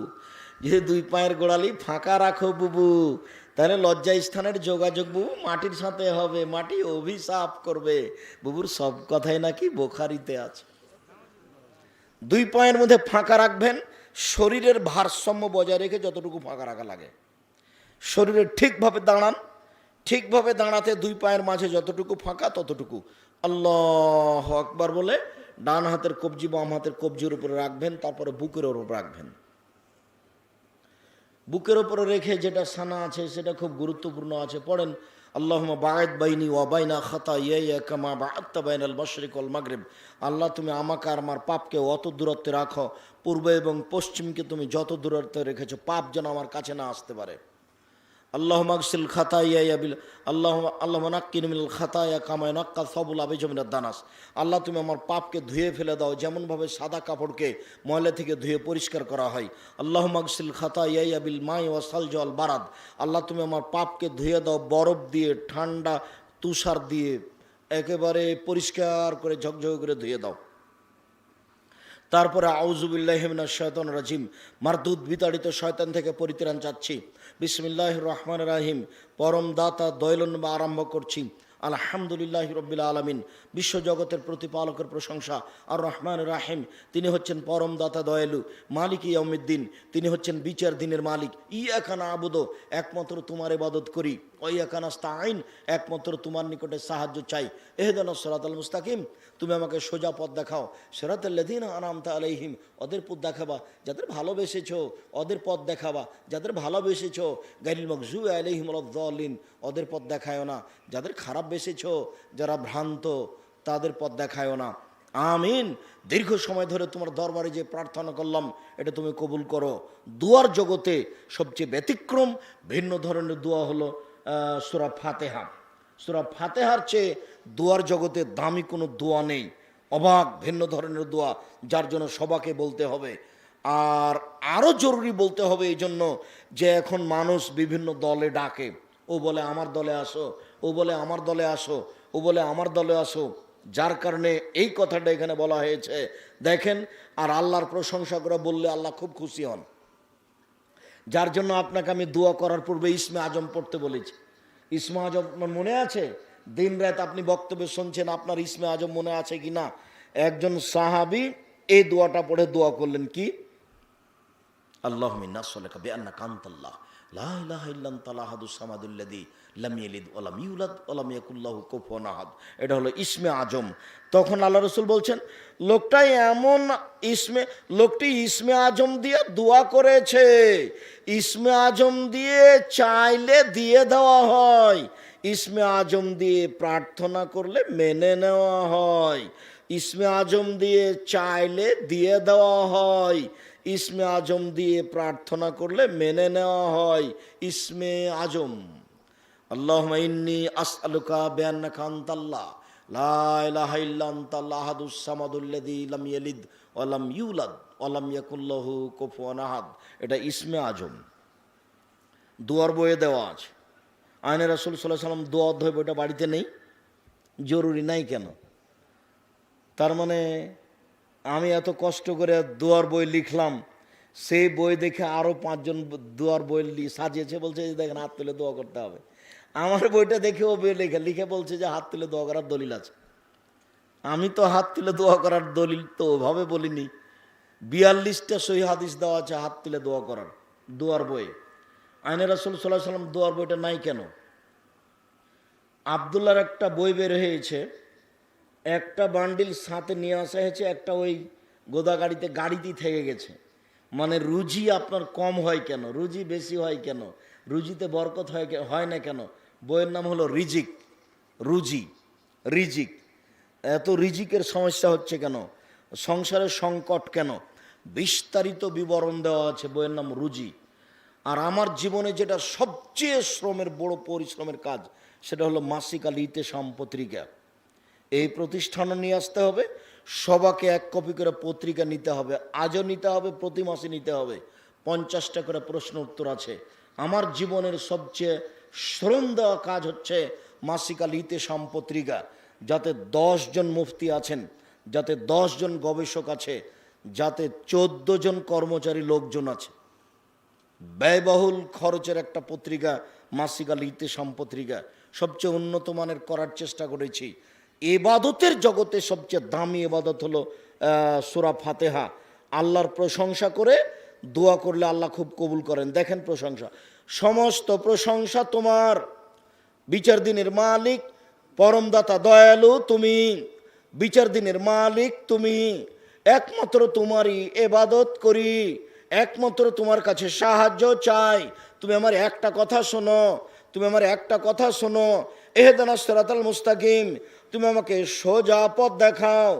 যদি 2 পায়ের গোড়ালি ফাঁকা রাখো বুবু, তাহলে লজ্জা স্থানের যোগাযোগ বুবু মাটির সাথে হবে, মাটি অভিশাপ করবে। বুবুর সব কথাই নাকি বোখারিতে আছে। 2 পায়ের মধ্যে ফাঁকা রাখবেন, শরীরের ভারসাম্য বজায় রেখে যতটুকু ফাঁকা রাখা লাগে। শরীরে ঠিকভাবে দাঁড়ান, ঠিকভাবে দাঁড়াতে 2 পায়ের মাঝে যতটুকু ফাঁকা ততটুকু। আল্লাহু আকবার বলে ডান হাতের কবজি বাম হাতের কবজির উপরে রাখবেন, তারপরে বুকের উপর রাখবেন। বুকের উপরে রেখে যেটা সানা আছে সেটা খুব গুরুত্বপূর্ণ আছে, পড়েন আল্লাহুম্মা বা'id বাইনি ওয়া বাইনা খাতায়ায়া কামা বা'adta বাইনাল মাশরিক ওয়াল মাগরিব। আল্লাহ তুমি আমাকে আর আমার পাপকে অত দূরত্বে রাখো, পূর্ব এবং পশ্চিমকে তুমি যত দূরত্বে রেখেছো, পাপ যেন আমার কাছে না আসতে পারে। আল্লাহুম্মা আগসিল খাতায়ায়া বিল আল্লাহুম্মা নাক্কিনি মিনাল খাতায়া কামা ইয়ানাক্কা সাবুল আবিজ মিনাদ দানাস। আল্লাহ তুমি আমার পাপকে ধুয়ে ফেলে দাও, যেমনভাবে সাদা কাপড়কে ময়লা থেকে ধুয়ে পরিষ্কার করা হয়। আল্লাহুম্মা আগসিল খাতায়ায়া বিল মাই ওয়া সালজি ওয়াল বারাদ। আল্লাহ তুমি আমার পাপকে ধুয়ে দাও বরফ দিয়ে, ঠান্ডা তুষার দিয়ে, একেবারে পরিষ্কার করে ঝকঝক করে ধুয়ে দাও। তারপরে আউযুবিল্লাহি মিনাশ শাইতানির রাজিম, মারদুদ বিতাড়িত শয়তান থেকে পরিত্রাণ চাচ্ছি। বিসমিল্লাহির রহমানির রহিম, পরম দাতা দয়ালু আরম্ভ করছি। আলহামদুলিল্লাহি রাব্বিল আলামিন, বিশ্বজগতের প্রতিপালকের প্রশংসা। আর রহমান রাহিম, তিনি হচ্ছেন পরম দাতা দয়ালু। মালিক ইয়াউমিদ্দিন, তিনি হচ্ছেন বিচার দিনের মালিক। ইয়াকা না'বুদু, একমাত্র তোমার ইবাদত করি। ওয়া ইয়াকা নাস্তাঈন, একমাত্র তোমার নিকটে সাহায্য চাই। ইহদিনাস সিরাতাল মুস্তাকিম, তুমি আমাকে সোজা পথ দেখাও। সিরাতাল লাযিনা আনআমতা আলাইহিম, ওদের পথ দেখাবা যাদের ভালোবেসেছো, ওদের পথ দেখাবা যাদের ভালোবেসেছো। গায়রিল মাগযুবি আলাইহিম ওয়ালাদ-দাল্লিন, ওদের পথ দেখায়ও না যাদের খারাপ বেসেছো, যারা ভ্রান্ত, তাদের পথ দেখায়ও না। আমিন। দীর্ঘ সময় ধরে তোমার দরবারে যে প্রার্থনা করলাম, এটা তুমি কবুল করো। দুয়ার জগতে সবচেয়ে ব্যতিক্রম ভিন্ন ধরনের দোয়া হলো সূরা ফাতিহা। সূরা ফাতিহার চেয়ে দুয়ার জগতে দামি কোনো দোয়া নেই। অবাক ভিন্ন ধরনের দোয়া, যার জন্য সবাইকে বলতে হবে। আর আরও জরুরি বলতে হবে এই জন্য যে এখন মানুষ বিভিন্ন দলে ডাকে। ও বলে আমার দলে আসো, ও বলে আমার দলে আসো, ও বলে আমার দলে আসো, যার কারণে এই কথাটা এখানে বলা হয়েছে। দেখেন, আর আল্লাহর প্রশংসা করে বললে আল্লাহ খুব খুশি হন। যার জন্য আপনাকে আমি দোয়া করার পূর্বে ইসমে আজম পড়তে বলেছি। ইসমে আজম মনে আছে? দিন রাত আপনি বক্তব্য শুনছেন, আপনার ইসমে আজম মনে আছে কি না? একজন সাহাবী এই দোয়াটা পড়ে দোয়া করলেন, কি? আল্লাহুম্মা ইন্নী আসআলুকা বিআন্নাকা আনতাল্লাহ লা ইলাহা ইল্লা আনতাল আহাদুস সামাদুল্লাযী লাম ইয়ালিদ ওয়া লাম ইউলাদ ওয়া লাম ইয়াকুল লাহু কুফুয়ান আহাদ। এটা হলো ইসমে আজম। তখন আল্লাহ রাসূল বলছেন, লোকটি ইসমে আজম দিয়ে দোয়া করেছে। ইসমে আজম দিয়ে চাইলে দিয়ে দেওয়া হয়, ইসমে আজম দিয়ে প্রার্থনা করলে মেনে নেওয়া হয়। ইসমে আজম দিয়ে চাইলে দিয়ে দেওয়া হয়, ইসমে আজম দিয়ে প্রার্থনা করলে মেনে নেওয়া হয়। ইসমে আজম, আল্লাহুম্মা ইন্নী আসআলুকা বিআন্নাকা আনতাল্লাহ লা ইলাহা ইল্লা আনতাল আহাদুস সামাদুল্লাযী লাম ইয়ালিদ ওয়া লাম ইউলাদ ওয়া লাম ইয়াকুল লাহু কুফুয়ান আহাদ। এটা ইসমে আজম, দুয়ার বইয়ে দেওয়া আছে। আইনে রাসূল সাল্লাল্লাহু আলাইহি ওয়াসাল্লাম দোয়া অধ্যায় বইটা বাড়িতে নেই, জরুরি নাই কেন? তার মানে আমি এত কষ্ট করে দোয়ার বই লিখলাম, সেই বই দেখে আরও 5 জন দোয়ার বই সাজিয়েছে, বলছে যে দেখেন হাত তুলে দোয়া করতে হবে। আমার বইটা দেখে ও বই লিখে বলছে যে হাত তুলে দোয়া করার দলিল আছে। আমি তো হাত তুলে দোয়া করার দলিল তো ওভাবে বলিনি। 42টা সহিহ হাদিস দেওয়া আছে হাত তুলে দোয়া করার দোয়ার বই। আইনে রাসূল সাল্লাল্লাহু আলাইহি ওয়াসাল্লাম দোয়ার বইটা নাই কেন? আব্দুল্লাহর একটা বই বের হয়েছে, একটা বান্ডিল সাথে নিয়ে আসা হয়েছে, একটা ওই গাড়িতেই থেকে গেছে। মানে রুজি আপনার কম হয় কেন, রুজি বেশি হয় কেন, রুজিতে বরকত হয় না কেন? বইয়ের নাম হলো রিজিক। রিজিক, এত রিজিকের সমস্যা হচ্ছে কেন, সংসারের সংকট কেন, বিস্তারিত বিবরণ দেওয়া আছে, বইয়ের নাম রুজি। আর আমার জীবনে যেটা সবচেয়ে বড় পরিশ্রমের কাজ, সেটা হলো মাসিক আল ইতেশাম পত্রিকা। এই প্রতিষ্ঠানে নিয়ে আসতে হবে, সবাকে 1 কপি করে পত্রিকা নিতে হবে, আজও নিতে হবে, প্রতি মাসে নিতে হবে। 50টা করে প্রশ্ন উত্তর আছে। আমার জীবনের সবচেয়ে শ্রম দেওয়া কাজ হচ্ছে মাসিক আল ইতেশাম পত্রিকা। যাতে 10 জন মুফতি আছেন, যাতে 10 জন গবেষক আছে, যাতে 14 জন কর্মচারী লোকজন আছে। ব্যয়বহুল খরচের একটা পত্রিকা মাসিক আল ইতেশাম পত্রিকা, সবচেয়ে উন্নত মানের করার চেষ্টা করেছি। ইবাদতের জগতে সবচেয়ে দামি ইবাদত হলো সূরা ফাতিহা। আল্লাহর প্রশংসা করে দোয়া করলে আল্লাহ খুব কবুল করেন। দেখেন প্রশংসা, সমস্ত প্রশংসা তোমার, বিচার দিনের মালিক, পরমদাতা দয়ালু তুমি, বিচার দিনের মালিক তুমি, একমাত্র তোমারই ইবাদত করি, একমাত্র তোমার কাছে সাহায্য চাই। তুমি আমার একটা কথা শোনো, তুমি আমার একটা কথা শোনো, ইহদিনাস সিরাতাল মুস্তাকিম, তুমি আমাকে সোজা পথ দেখাও।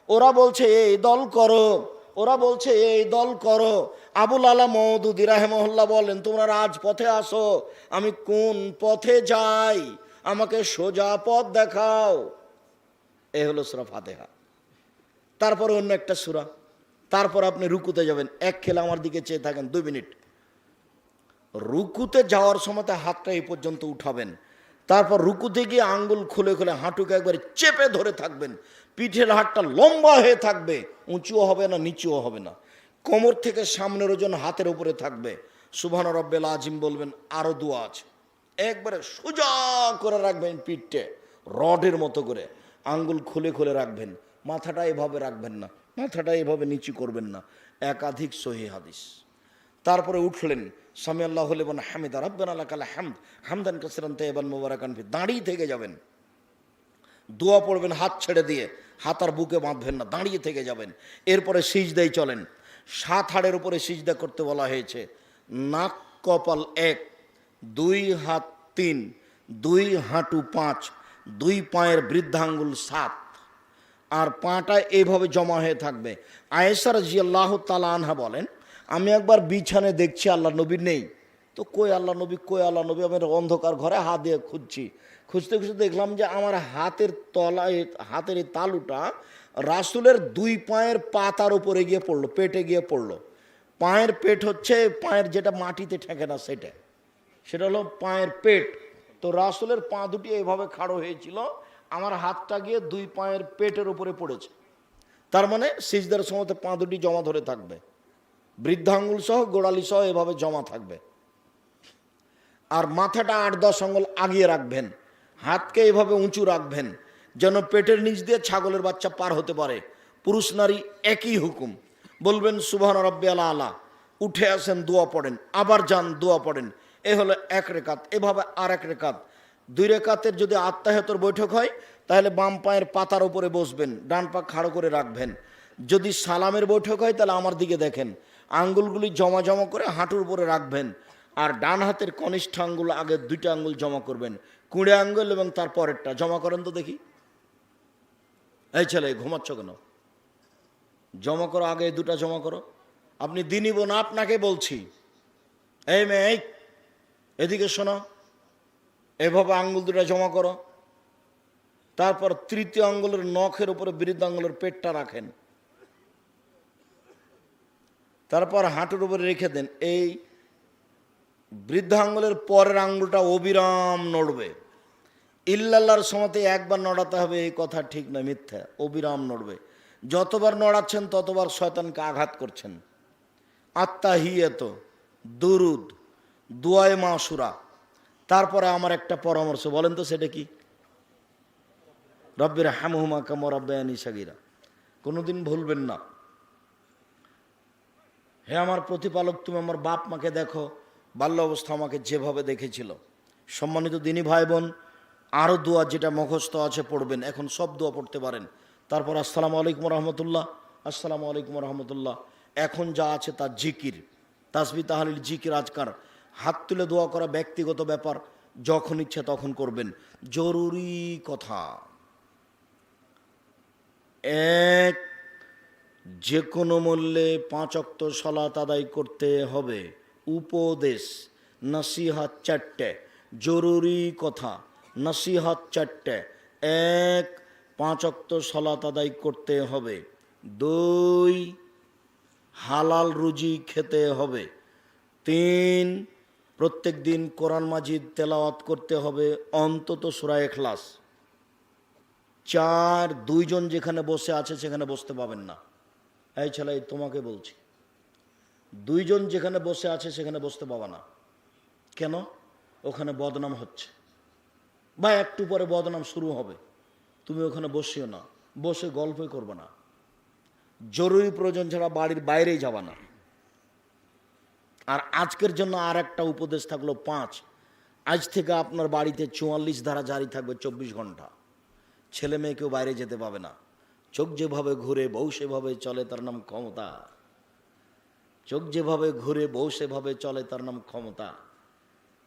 ওরা বলছে এই দল করো, ওরা বলছে এই দল করো। আবুল আলা মওদুদি রাহিমাহুল্লাহ বলেন, তোমরা রাজপথে আসো, আমি কোন পথে যাই, আমাকে সোজা পথ দেখাও। এই হলো সূরা ফাতিহা। তারপর অন্য একটা সূরা, তারপর আপনি রুকুতে যাবেন। এক খেলে আমার দিকে চেয়ে থাকেন 2 মিনিট। রুকুতে যাওয়ার সময় হাতটা এই পর্যন্ত উঠাবেন, তারপর রুকুতে গিয়ে আঙ্গুল খুলে খুলে হাঁটুকে একবারে চেপে ধরে থাকবেন, পিঠের হাড়টা লম্বা হয়ে থাকবে, উঁচুও হবে না নিচুও হবে না। কোমর থেকে সামনের ওজন হাতের উপরে থাকবে। সুবহান রব্বিল আজিম বলবেন। আরও দোয়া আছে, একবারে সোজা করে রাখবেন পিঠে, রডের মতো করে আঙ্গুল খুলে খুলে রাখবেন। মাথাটা এভাবে রাখবেন না, মাথাটা এভাবে নিচু করবেন না। একাধিক সহিহ হাদিস। তারপরে উঠলেন, সামি আল্লাহু লিমান হামিদা রাব্বানা লাকাল হামদ হামদান কাসিরান তাইয়িবান মুবারাকান ফি। দাঁড়িয়ে থেকে যাবেন, দোয়া পড়বেন হাত ছেড়ে দিয়ে, হাত আর বুকে বাঁধবেন না, দাঁড়িয়ে থেকে যাবেন। এরপরে সিজদায় চলেন। 7 হাড়ের উপরে সিজদা করতে বলা হয়েছে। নাক কপাল 1, 2 হাত 3, 2 হাঁটু 5, 2 পায়ের বৃদ্ধাঙ্গুল 7, আর পাটা এইভাবে জমা হয়ে থাকবে। আয়েশা রাদিয়াল্লাহু তাআলা আনহা বলেন, আমি একবার বিছানায় দেখছি আল্লাহ নবী নেই। তো কই আল্লাহ নবী, কই আল্লাহ নবী? আমি অন্ধকার ঘরে হাত দিয়ে খুঁজছি, খুঁজতে খুঁজতে দেখলাম যে আমার হাতের তলায়, হাতের এই তালুটা রাসূলের 2 পায়ের পাতার উপরে গিয়ে পড়লো, পেটে গিয়ে পড়লো। পায়ের পেট হচ্ছে পায়ের যেটা মাটিতে ঠেকে না, সেটা হলো পায়ের পেট। তো রাসূলের পা দুটি এইভাবে খাড়ো হয়েছিল, আমার হাতটা গিয়ে 2 পায়ের পেটের উপরে পড়েছে। তার মানে সিজদার সময় পা দুটি জমা ধরে থাকবে, বৃদ্ধাঙ্গুল সহ গোড়ালি সহ এভাবে জমা থাকবে। আর মাথাটা 8-10 আঙ্গুল আগিয়ে রাখবেন, হাতকে এভাবে উঁচু রাখবেন যেন পেটের নিচ দিয়ে ছাগলের বাচ্চা পার হতে পারে। পুরুষ নারী একই হুকুম। বলবেন সুবহান রাব্বিয়াল আলা, উঠে আসেন, দোয়া পড়েন, আবার যান, দোয়া পড়েন। এ হলো 1 রেকাত। এভাবে আর 1 রেকাত। 2 রেকাতের যদি আত্তাহিয়াতুর বৈঠক হয় তাহলে বাম পায়ের পাতার উপরে বসবেন, ডান পা খাড়ো করে রাখবেন। যদি সালামের বৈঠক হয় তাহলে আমার দিকে দেখেন, আঙ্গুলগুলি জমা জমা করে হাঁটুর উপরে রাখবেন। আর ডান হাতের কনিষ্ঠ আঙ্গুল আগে 2টা আঙ্গুল জমা করবেন, কুঁড়ে আঙ্গুল এবং তার পরেরটা জমা করেন তো দেখি। এই ছেলে ঘুমাচ্ছ কেন? জমা করো, আগে 2টা জমা করো। আপনি দিনই বোন, আপনাকে বলছি। এই মেয়ে, এদিকে শোনো, এভাবে আঙ্গুল 2টা জমা করো। তারপর 3য় আঙ্গুলের নখের উপরে বৃদ্ধ আঙ্গুলের পেটটা রাখেন। তারপর হাঁটুর উপরে রেখে দেন। এই বৃদ্ধাঙ্গুলের পরের আঙ্গুলটা অবিরাম নড়বে। ইল্লাল্লাহর সময়তে একবার নড়াতে হবে এই কথা ঠিক নয়, মিথ্যা। অবিরাম নড়বে। যতবার নড়াচ্ছেন ততবার শয়তানকে আঘাত করছেন। আত্তাহিয়াত, দুরুদ, দুআয়ে মাসুরা। তারপরে আমার একটা পরামর্শ, বলেন তো সেটা কি? রব্বির হামহুমা কামা রাব্বায়ানি সাগীরা। কোনোদিন ভুলবেন না, হে আমার প্রতিপালক, তুমি আমার বাপ মাকে দেখো, বাল্য অবস্থা আমাকে যেভাবে দেখেছিল। সম্মানিত দিনী ভাই বোন, আরও দোয়া যেটা মুখস্থ আছে পড়বেন। এখন সব দোয়া পড়তে পারেন। তারপর আসসালামু আলাইকুম রহমতুল্লাহ, আসসালামু আলাইকুম রহমতুল্লাহ। এখন যা আছে তার জিকির, তাসবিহ তাহলিল, জিকির, আজকার। হাত তুলে দোয়া করা ব্যক্তিগত ব্যাপার, যখন ইচ্ছে তখন করবেন। জরুরি কথা, 1, যে কোনো মূল্যে 5 ওয়াক্ত সালাত আদায় করতে হবে। উপদেশ, নসিহত 4টে। জরুরি কথা, নসিহত 4টে। 1, 5 ওয়াক্ত সালাত আদায় করতে হবে। 2, হালাল রুজি খেতে হবে। 3, প্রত্যেক দিন কোরআন মাজিদ তেলাওয়াত করতে হবে, অন্তত সূরা ইখলাস। 4, 2 জন যেখানে বসে আছে সেখানে বসতে পাবেন না। এই ছেলে, তোমাকে বলছি, 2 জন যেখানে বসে আছে সেখানে বসতে পাবা না। কেন? ওখানে বদনাম হচ্ছে, বা একটু পরে বদনাম শুরু হবে। তুমি ওখানে বসিও না, বসে গল্পই করবে না। জরুরি প্রয়োজন ছাড়া বাড়ির বাইরেই যাবা না। আর আজকের জন্য আর একটা উপদেশ থাকলো 5, আজ থেকে আপনার বাড়িতে 44 ধারা জারি থাকবে 24 ঘন্টা। ছেলে মেয়ে কেউ বাইরে যেতে পাবে না। চোখ যেভাবে ঘুরে বউ সেভাবে চলে, তার নাম ক্ষমতা। চোখ যেভাবে ঘুরে বউ সেভাবে চলে, তার নাম ক্ষমতা।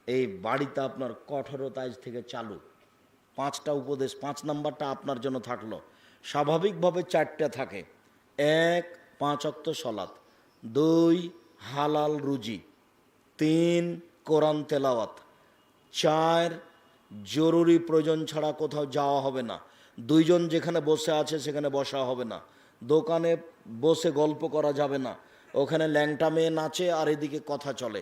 এই বাড়িতে আপনার কঠোরতা আজ থেকে চালু। 5টা উপদেশ, 5 নাম্বারটা আপনার জন্য থাকলো। স্বাভাবিকভাবে 4টে থাকে। 1, 5 ওয়াক্ত সালাত। 2, হালাল রুজি। 3, কোরআন তেলাওয়াত। 4, জরুরি প্রয়োজন ছাড়া কোথাও যাওয়া হবে না। 2 জন যেখানে বসে আছে সেখানে বসা হবে না। দোকানে বসে গল্প করা যাবে না, ওখানে ল্যাংটা মেয়ে নাচে আর এদিকে কথা চলে।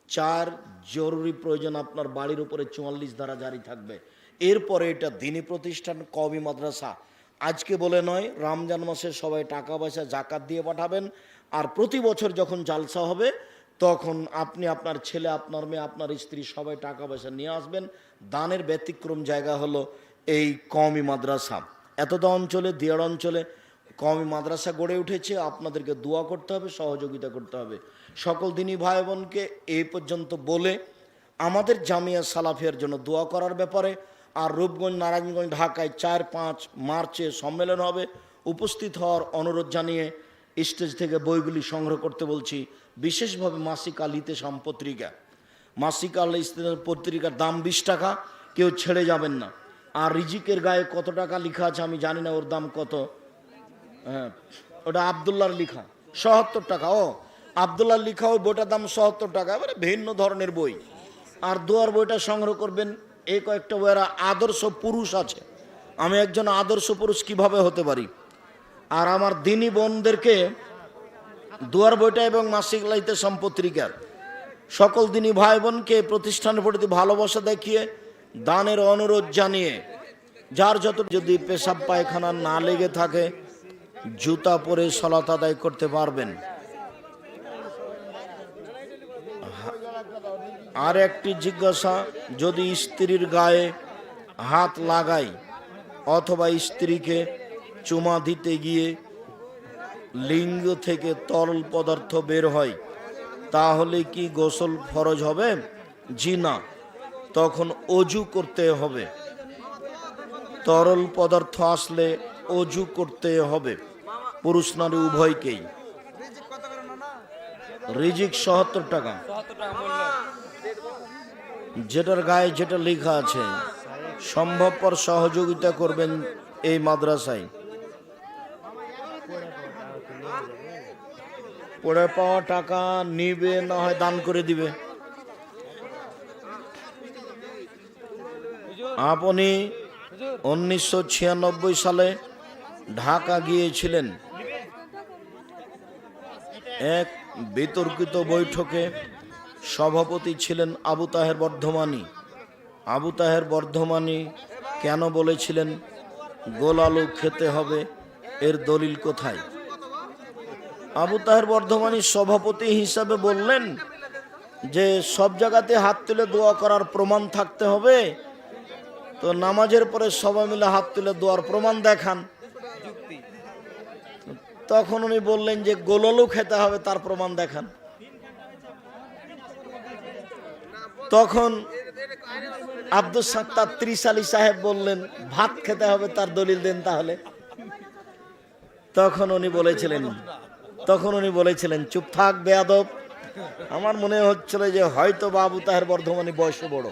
4, জরুরি প্রয়োজন আপনার বাড়ির উপরে 44 ধারা জারি থাকবে। এরপরে এটা দ্বীনি প্রতিষ্ঠান, কওমি মাদ্রাসা, আজকে বলে নয়, রমজান মাসে সবাই টাকা পয়সা জাকাত দিয়ে পাঠাবেন। আর প্রতি বছর যখন জালসা হবে তখন আপনি, আপনার ছেলে, আপনার মেয়ে, আপনার স্ত্রী সবাই টাকা পয়সা নিয়ে আসবেন। দানের ব্যতিক্রম জায়গা হলো এই কওমি মাদ্রাসা। এতটা অঞ্চলে, দিয়াড় অঞ্চলে কওমি মাদ্রাসা গড়ে উঠেছে। আপনাদেরকে দোয়া করতে হবে, সহযোগিতা করতে হবে। সকল দিনী ভাই বোনকে এই পর্যন্ত বলে আমাদের জামিয়া সালাফিয়ার জন্য দোয়া করার ব্যাপারে, আর রূপগঞ্জ, নারায়ণগঞ্জ, ঢাকায় 4-5 মার্চে সম্মেলন হবে, উপস্থিত হওয়ার অনুরোধ জানিয়ে স্টেজ থেকে বইগুলি সংগ্রহ করতে বলছি। বিশেষভাবে মাসিক আল ইতেসাম পত্রিকা, মাসিক আল ইতেসাম পত্রিকার দাম 20 টাকা, কেউ ছেড়ে যাবেন না। আর রিজিকের গায়ে কত টাকা লেখা আছে আমি জানি না, ওর দাম কত। হ্যাঁ, ওটা আবদুল্লাহর লেখা, 77 টাকা। ও আবদুল্লাহর লেখা, ওই বইটার দাম 77 টাকা। এবারে ভিন্ন ধরনের বই। আর দোয়ার বইটা সংগ্রহ করবেন। এই কয়েকটা বইয়ের আদর্শ পুরুষ আছে, আমি একজন আদর্শ পুরুষ কিভাবে হতে পারি। আর আমার দিনী বোনদেরকে দুয়ার বইটা এবং মাসিক লাইতে সম্পত্রিকার সকল দিনী ভাই বোনকে প্রতিষ্ঠানের প্রতি ভালোবাসা দেখিয়ে দানের অনুরোধ জানিয়ে, যার যত, যদি পেশাব পায়খানা না লেগে থাকে জুতা পরে সালাত আদায় করতে পারবেন। আর একটি জিজ্ঞাসা, যদি স্ত্রীর গায়ে হাত লাগাই অথবা স্ত্রীকে চুমা দিতে গিয়ে লিঙ্গ থেকে তরল পদার্থ বের হয় তাহলে কি গোসল ফরজ হবে? জি না, তখন অজু করতে হবে। তরল পদার্থ আসলে অজু করতে হবে, পুরুষ নারী উভয়কেই। রিজিক ৭০ টাকা। যেটার গায়ে যেটা লেখা আছে সম্ভবপর সহযোগিতা করবেন এই মাদ্রাসায়। পড়ে পাওয়া টাকা নিবে, না হয় দান করে দিবে। আপনি 1996 সালে ঢাকা গিয়েছিলেন। এক বিতর্কিত বৈঠকে সভাপতি ছিলেন আবু তাহের বর্ধমানী। আবু তাহের বর্ধমানী কেন বলেছিলেন গোল আলু খেতে হবে, এর দলিল কোথায়? আবু তাহের বর্ধমানী সভাপতি হিসাবে বললেন যে সব জায়গাতে হাত তুলে দোয়া করার প্রমাণ থাকতে হবে, তো নামাজের পরে সবাই মিলে হাত তুলে দোয়ার প্রমাণ দেখান। তখন উনি বললেন যে গোল আলু খেতে হবে, তার প্রমাণ দেখান। তখন আব্দুল সাত্তার 30 আলী সাহেব বললেন ভাত খেতে হবে, তার দলিল দেন তাহলে। তখন উনি বলেছিলেন চুপ থাক বেয়াদব। আমার মনে হচ্ছিল যে হয়তো আবু তাহের বর্ধমানী বয়সে বড়।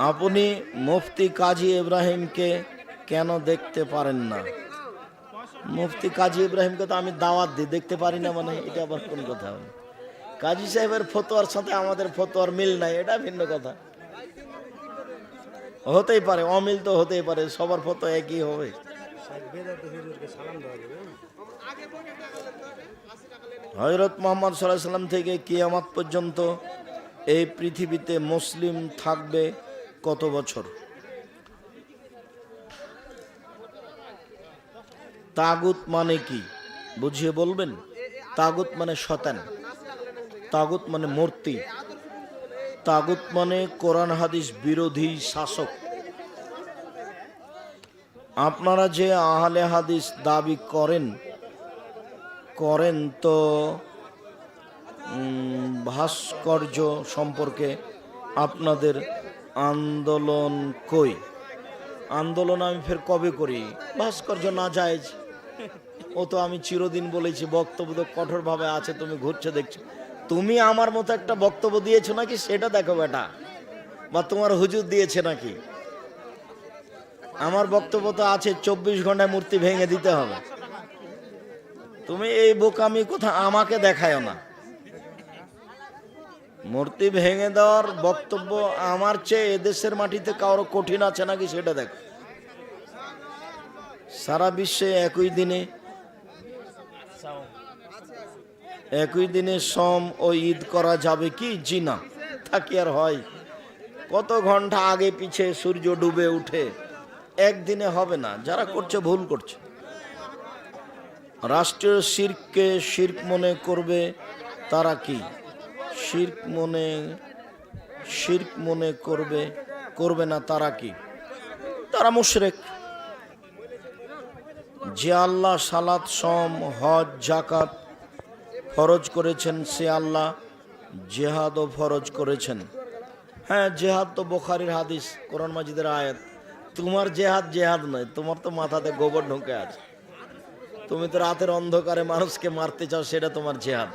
আপনি মুফতি কাজী ইব্রাহিমকে কেন দেখতে পারেন না? মুফতি কাজী ইব্রাহিমকে তো আমি দাওয়াত দিই, দেখতে পারি না মানে এটা আবার কোন কথা? কাজী সাহেবের ফতোয়ার সাথে আমাদের ফতোয়ার মিল নাই, এটা ভিন্ন কথা। হতেই পারে, অমিল তো হতেই পারে, সবার ফতোয়া একই হবে। হযরত মুহাম্মদ সাল্লাল্লাহু আলাইহি ওয়াসাল্লাম থেকে কিয়ামত পর্যন্ত এই পৃথিবীতে মুসলিম থাকবে কত বছর? তাগুত মানে কি বুঝিয়ে বলবেন? তাগুত মানে শয়তান, তাগুত মানে মূর্তি, তাগুত মানে কোরআন হাদিস বিরোধী শাসক। আপনারা যে আহলে হাদিস দাবি করেন তো ভাস্কর্য সম্পর্কে আপনাদের আন্দোলন কই? আন্দোলন আমি ফের কবে করি? ভাস্কর্য না জায়েজ, ও তো আমি চিরদিন বলেছি। বক্তব্য তো কঠোরভাবে আছে, তুমি ঘুরছে দেখছো। তুমি আমার মতো একটা বক্তব্য দিয়েছো নাকি সেটা দেখো বেটা, বা তোমার হুজুর দিয়েছে নাকি? আমার বক্তব্য তো আছে 24 ঘন্টায় মূর্তি ভেঙে দিতে হবে। তুমি এই বোকামি কথা আমাকে দেখায় না। মূর্তি ভেঙে দেওয়ার বক্তব্য আমার চেয়ে এদেশের মাটিতে কারো কঠিন আছে নাকি সেটা দেখো। সারা বিশ্বে একই দিনে সম ও ঈদ করা যাবে কি? জি না, তা কি আর হয়? কত ঘন্টা আগে পিছে সূর্য ডুবে উঠে, একদিনে হবে না। যারা করছে ভুল করছে। রাষ্ট্রীয় শিরককে শিরক মনে করবে তারা কি? শিরক মনে করবে না তারা কি? তারা মুশরিক। যে আল্লাহ সালাত, সম, হজ, যাকাত ফরজ করেছেন, সে আল্লাহ জেহাদও ফরজ করেছেন। হ্যাঁ, জেহাদ তো বুখারীর হাদিস, কোরআন মাজিদের আয়াত। তোমার জেহাদ নয়, তোমার তো মাথাতে গোবর ঢুকে আছে। তুমি তো রাতের অন্ধকারে মানুষকে মারতে চাও, সেটা তোমার জেহাদ।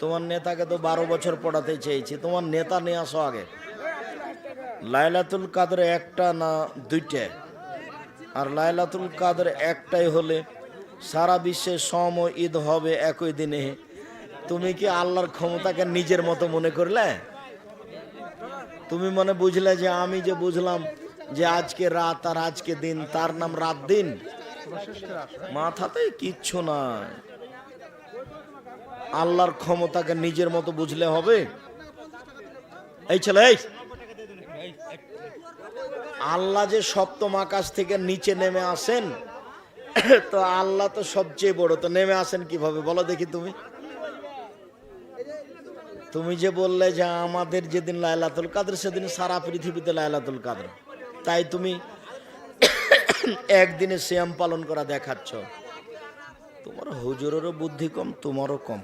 তোমার নেতাকে তো 12 বছর পড়াতে চেয়েছি, তোমার নেতা নিয়ে আসো আগে। লাইলাতুল কাদর একটা না দুইটা? আর লাইলাতুল কাদর একটাই হলে সারা বিশ্বে সম ঈদ হবে একই দিনে। তুমি কি আল্লাহর ক্ষমতাকে নিজের মতো মনে করলে? তুমি মনে বুঝলে যে আমি যে বুঝলাম যে আজকে রাত আর আজকে দিন, তার নাম রাত দিন? মাথাতে কিচ্ছু নাই। আল্লাহর ক্ষমতাকে নিজের মতো বুঝলে হবে? এই ছেলে, আল্লাহ যে সপ্তম আকাশ থেকে নিচে নেমে আসেন, তো আল্লাহ তো সবচেয়ে বড়, তো নেমে আসেন কিভাবে বলো দেখি? তুমি যে বললে যে আমাদের যেদিন লাইলাতুল কাদর সেদিন সারা পৃথিবীতে লাইলাতুল কাদর, তাই তুমি একদিনে সিয়াম পালন করা দেখাচ্ছ। তোমার হুজুরেরও বুদ্ধি কম, তোমারও কম।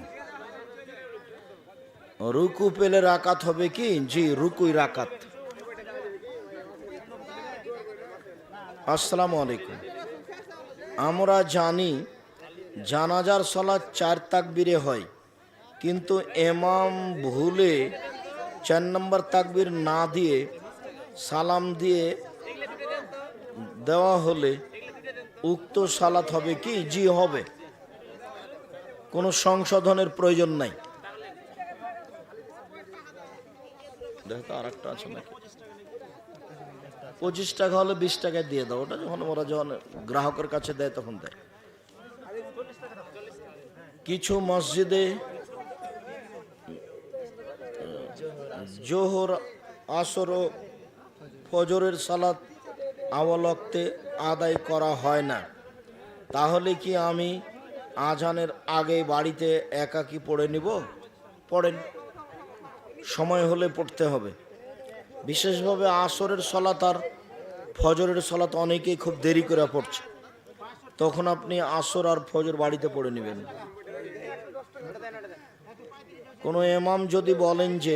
রুকু পেলে রাকাত হবে কি? জি, রুকুই রাকাত। আসসালামু আলাইকুম। আমরা জানি জানাজার সালাত 4 তাকবীরে হয়, কিন্তু ইমাম ভুলে 4 নম্বর তাকবীর না দিয়ে সালাম দিয়ে দেওয়া হলে উক্ত সালাত হবে কি? জি, হবে। কোনো সংশোধনের প্রয়োজন নাই। দেখো আর একটা আছে নাকি? 25 টাকা হলে 20 টাকায় দিয়ে দাও। ওটা যখন ওরা গ্রাহকের কাছে দেয় তখন দেয়। কিছু মসজিদে জোহর, আসর ও ফজরের সালাত আওয়াল ওয়াক্তে আদায় করা হয় না। তাহলে কি আমি আজানের আগে বাড়িতে একাকি পড়ে নিব? পড়েন, সময় হলে পড়তে হবে। বিশেষভাবে আসরের সালাত আর ফজরের সালাত অনেকেই খুব দেরি করে পড়ছে, তখন আপনি আসর আর ফজর বাড়িতে পড়ে নেবেন। কোনো ইমাম যদি বলেন যে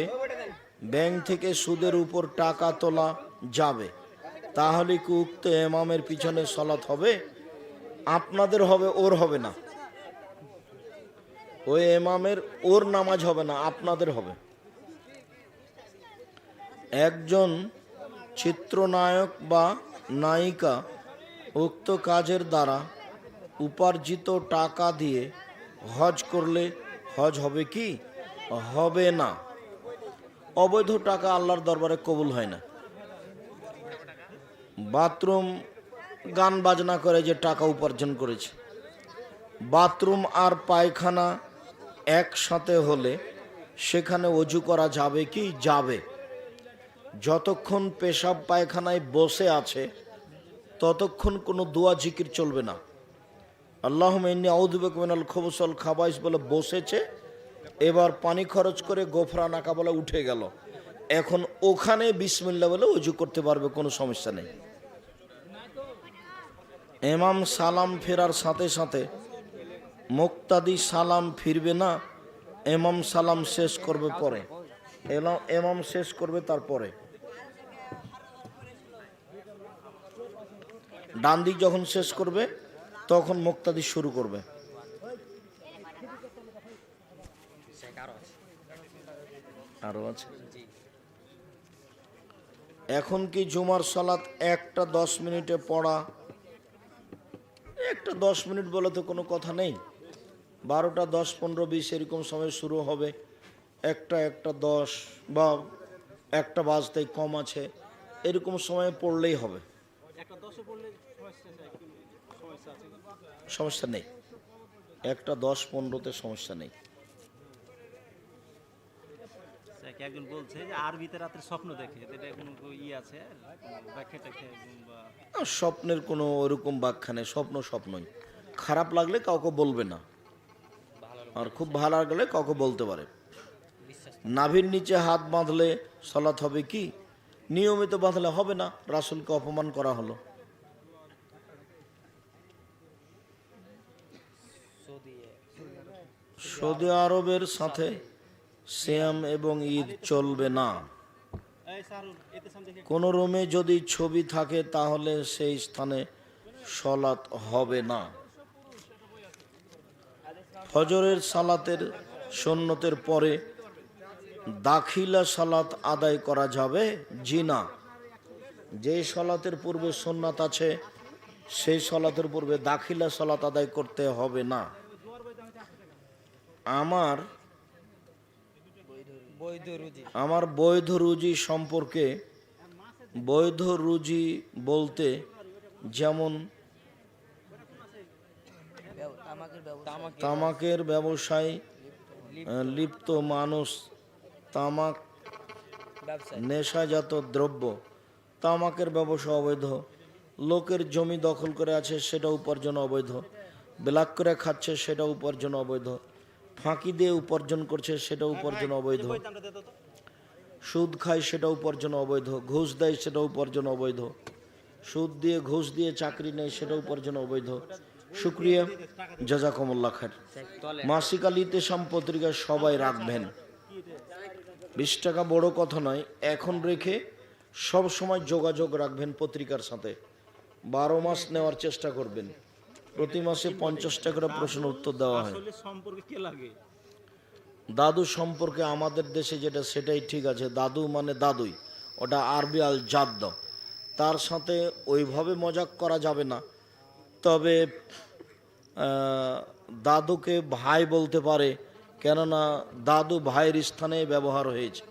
ব্যাংক থেকে সুদের উপর টাকা তোলা যাবে, তাহলে কি উক্ত ইমামের পিছনে সালাত হবে? আপনাদের হবে, ওর হবে না। ওই ইমামের ওর নামাজ হবে না, আপনাদের হবে। একজন চিত্রনায়ক বা নায়িকা উক্ত কাজের দ্বারা উপার্জিত টাকা দিয়ে হজ করলে হজ হবে কি? হবে না। অবৈধ টাকা আল্লাহর দরবারে কবুল হয় না। বাথরুম গান বাজনা করে যে টাকা উপার্জন করেছে, বাথরুম আর পায়খানা একসাথে হলে সেখানে অজু করা যাবে কি? যাবে। যতক্ষণ পেশাব পায়খানায় বসে আছে ততক্ষণ কোনো দোয়া জিকির চলবে না। আল্লাহুম্মা ইন্নী আউযু বিকা মিনাল খুবুসি ওয়াল খাবাইস বলে বসেছে, এবার পানি খরচ করে গোফরানাকা বলে উঠে গেল, এখন ওখানে বিসমিল্লাহ বলে ওযু করতে পারবে, কোনো সমস্যা নেই। ইমাম সালাম ফেরার সাথে সাথে মুক্তাদি সালাম ফিরবে না, ইমাম সালাম শেষ করবে পরে। ইমাম শেষ করবে তারপরে। ডান দিক যখন শেষ করবে তখন মুক্তাদি শুরু করবে। আরো আছে। এখন কি জুমার সালাত 1টা 10 মিনিটে পড়া? 1টা 10 মিনিট বলে তো কোনো কথা নেই। 12টা 10, 15, 20 এরকম সময় শুরু হবে। 1টা 10 বা 1টা বাজতেই কম আছে, এরকম সময়ে পড়লেই হবে, সমস্যা নেই। 1টা 10, 15তে সমস্যা নেই। কি একজন বলছে যে আরবিতে রাতের স্বপ্ন দেখে, এটা কোনো আছে আর কোনো ব্যাখ্যা ট্যাখ্যা বা স্বপ্নের কোনো ওরকম ব্যাখ্যা নেই, স্বপ্ন স্বপ্নই। খারাপ লাগলে কাউকে বলবে না, আর খুব ভালো লাগলে কাউকে বলতে পারে। নাভির নিচে হাত বাঁধলে সালাত হবে কি? নিয়মিত বাঁধলে হবে না, রাসূলকে অপমান করা হলো। সৌদি আরবের সাথে সিয়াম এবং ঈদ চলবে না। কোন রুমে যদি ছবি থাকে তাহলে সেই স্থানে সালাত হবে না। ফজরের সালাতের সুন্নতের পরে দাখিলা সালাত আদায় করা যাবে? জি না। যে সালাতের পূর্বে সুন্নাত আছে সেই সালাতের পূর্বে দাখিলা সালাত আদায় করতে হবে না। আমার বৈধ রুজি সম্পর্কে, বৈধ রুজি বলতে যেমন তামাকের ব্যবসায় লিপ্ত মানুষ, তামাক নেশাজাত দ্রব্য, তামাকের ব্যবসা অবৈধ, লোকের জমি দখল করে আছে সেটা উপার্জন অবৈধ, ব্ল্যাক করে খাচ্ছে সেটা উপার্জন অবৈধ, ফাঁকি দিয়ে উপার্জন করছে সেটা উপার্জন অবৈধ, সুদ খায় সেটা উপার্জন অবৈধ, ঘুষ দেয় সেটা উপার্জন অবৈধ, সুদ দিয়ে ঘুষ দিয়ে চাকরি নেয় সেটা উপার্জন অবৈধ। শুক্রিয়া, জাযাকুমুল্লাহ খায়ের। মাসিক আল ইতিসাম পত্রিকা সবাই রাখবেন, 20 টাকা বড় কথা নয়, এখন রেখে সব সময় যোগাযোগ রাখবেন পত্রিকার সাথে। 12 মাস নেওয়ার চেষ্টা করবেন, প্রতি মাসে 50 টাকার প্রশ্ন উত্তর দেওয়া হয়। দাদু সম্পর্কে আমাদের দেশে যেটা সেটাই ঠিক আছে, দাদু মানে দাদুই, ওটা আরবি আল জাদ্দ, তার সাথে ওইভাবে মজাক করা যাবে না। তবে দাদুকে ভাই বলতে পারে, কেননা দাদু ভাইয়ের স্থানে ব্যবহার হয়েছে।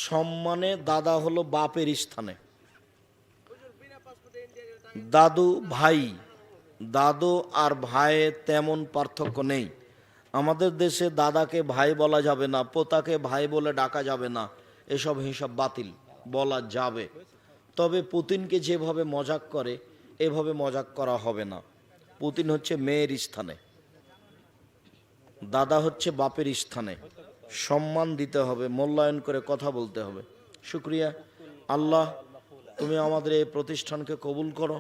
সম্মানে দাদা হলো বাপের স্থানে, দাদু ভাই, দাদু আর ভাইয়ে তেমন পার্থক্য নেই। আমাদের দেশে দাদাকে ভাই বলা যাবে না, পোতাকে ভাই বলে ডাকা যাবে না, এসব হিসাব বাতিল, বলা যাবে। তবে পুতিনকে যেভাবে মজাক করে এভাবে মজাক করা হবে না। পুতিন হচ্ছে মেয়ের স্থানে, দাদা হচ্ছে বাপের স্থানে, সম্মান দিতে হবে, মূল্যায়ন করে কথা বলতে হবে। শুক্রিয়া। আল্লাহ তুমি আমাদের এই প্রতিষ্ঠানকে কবুল করো।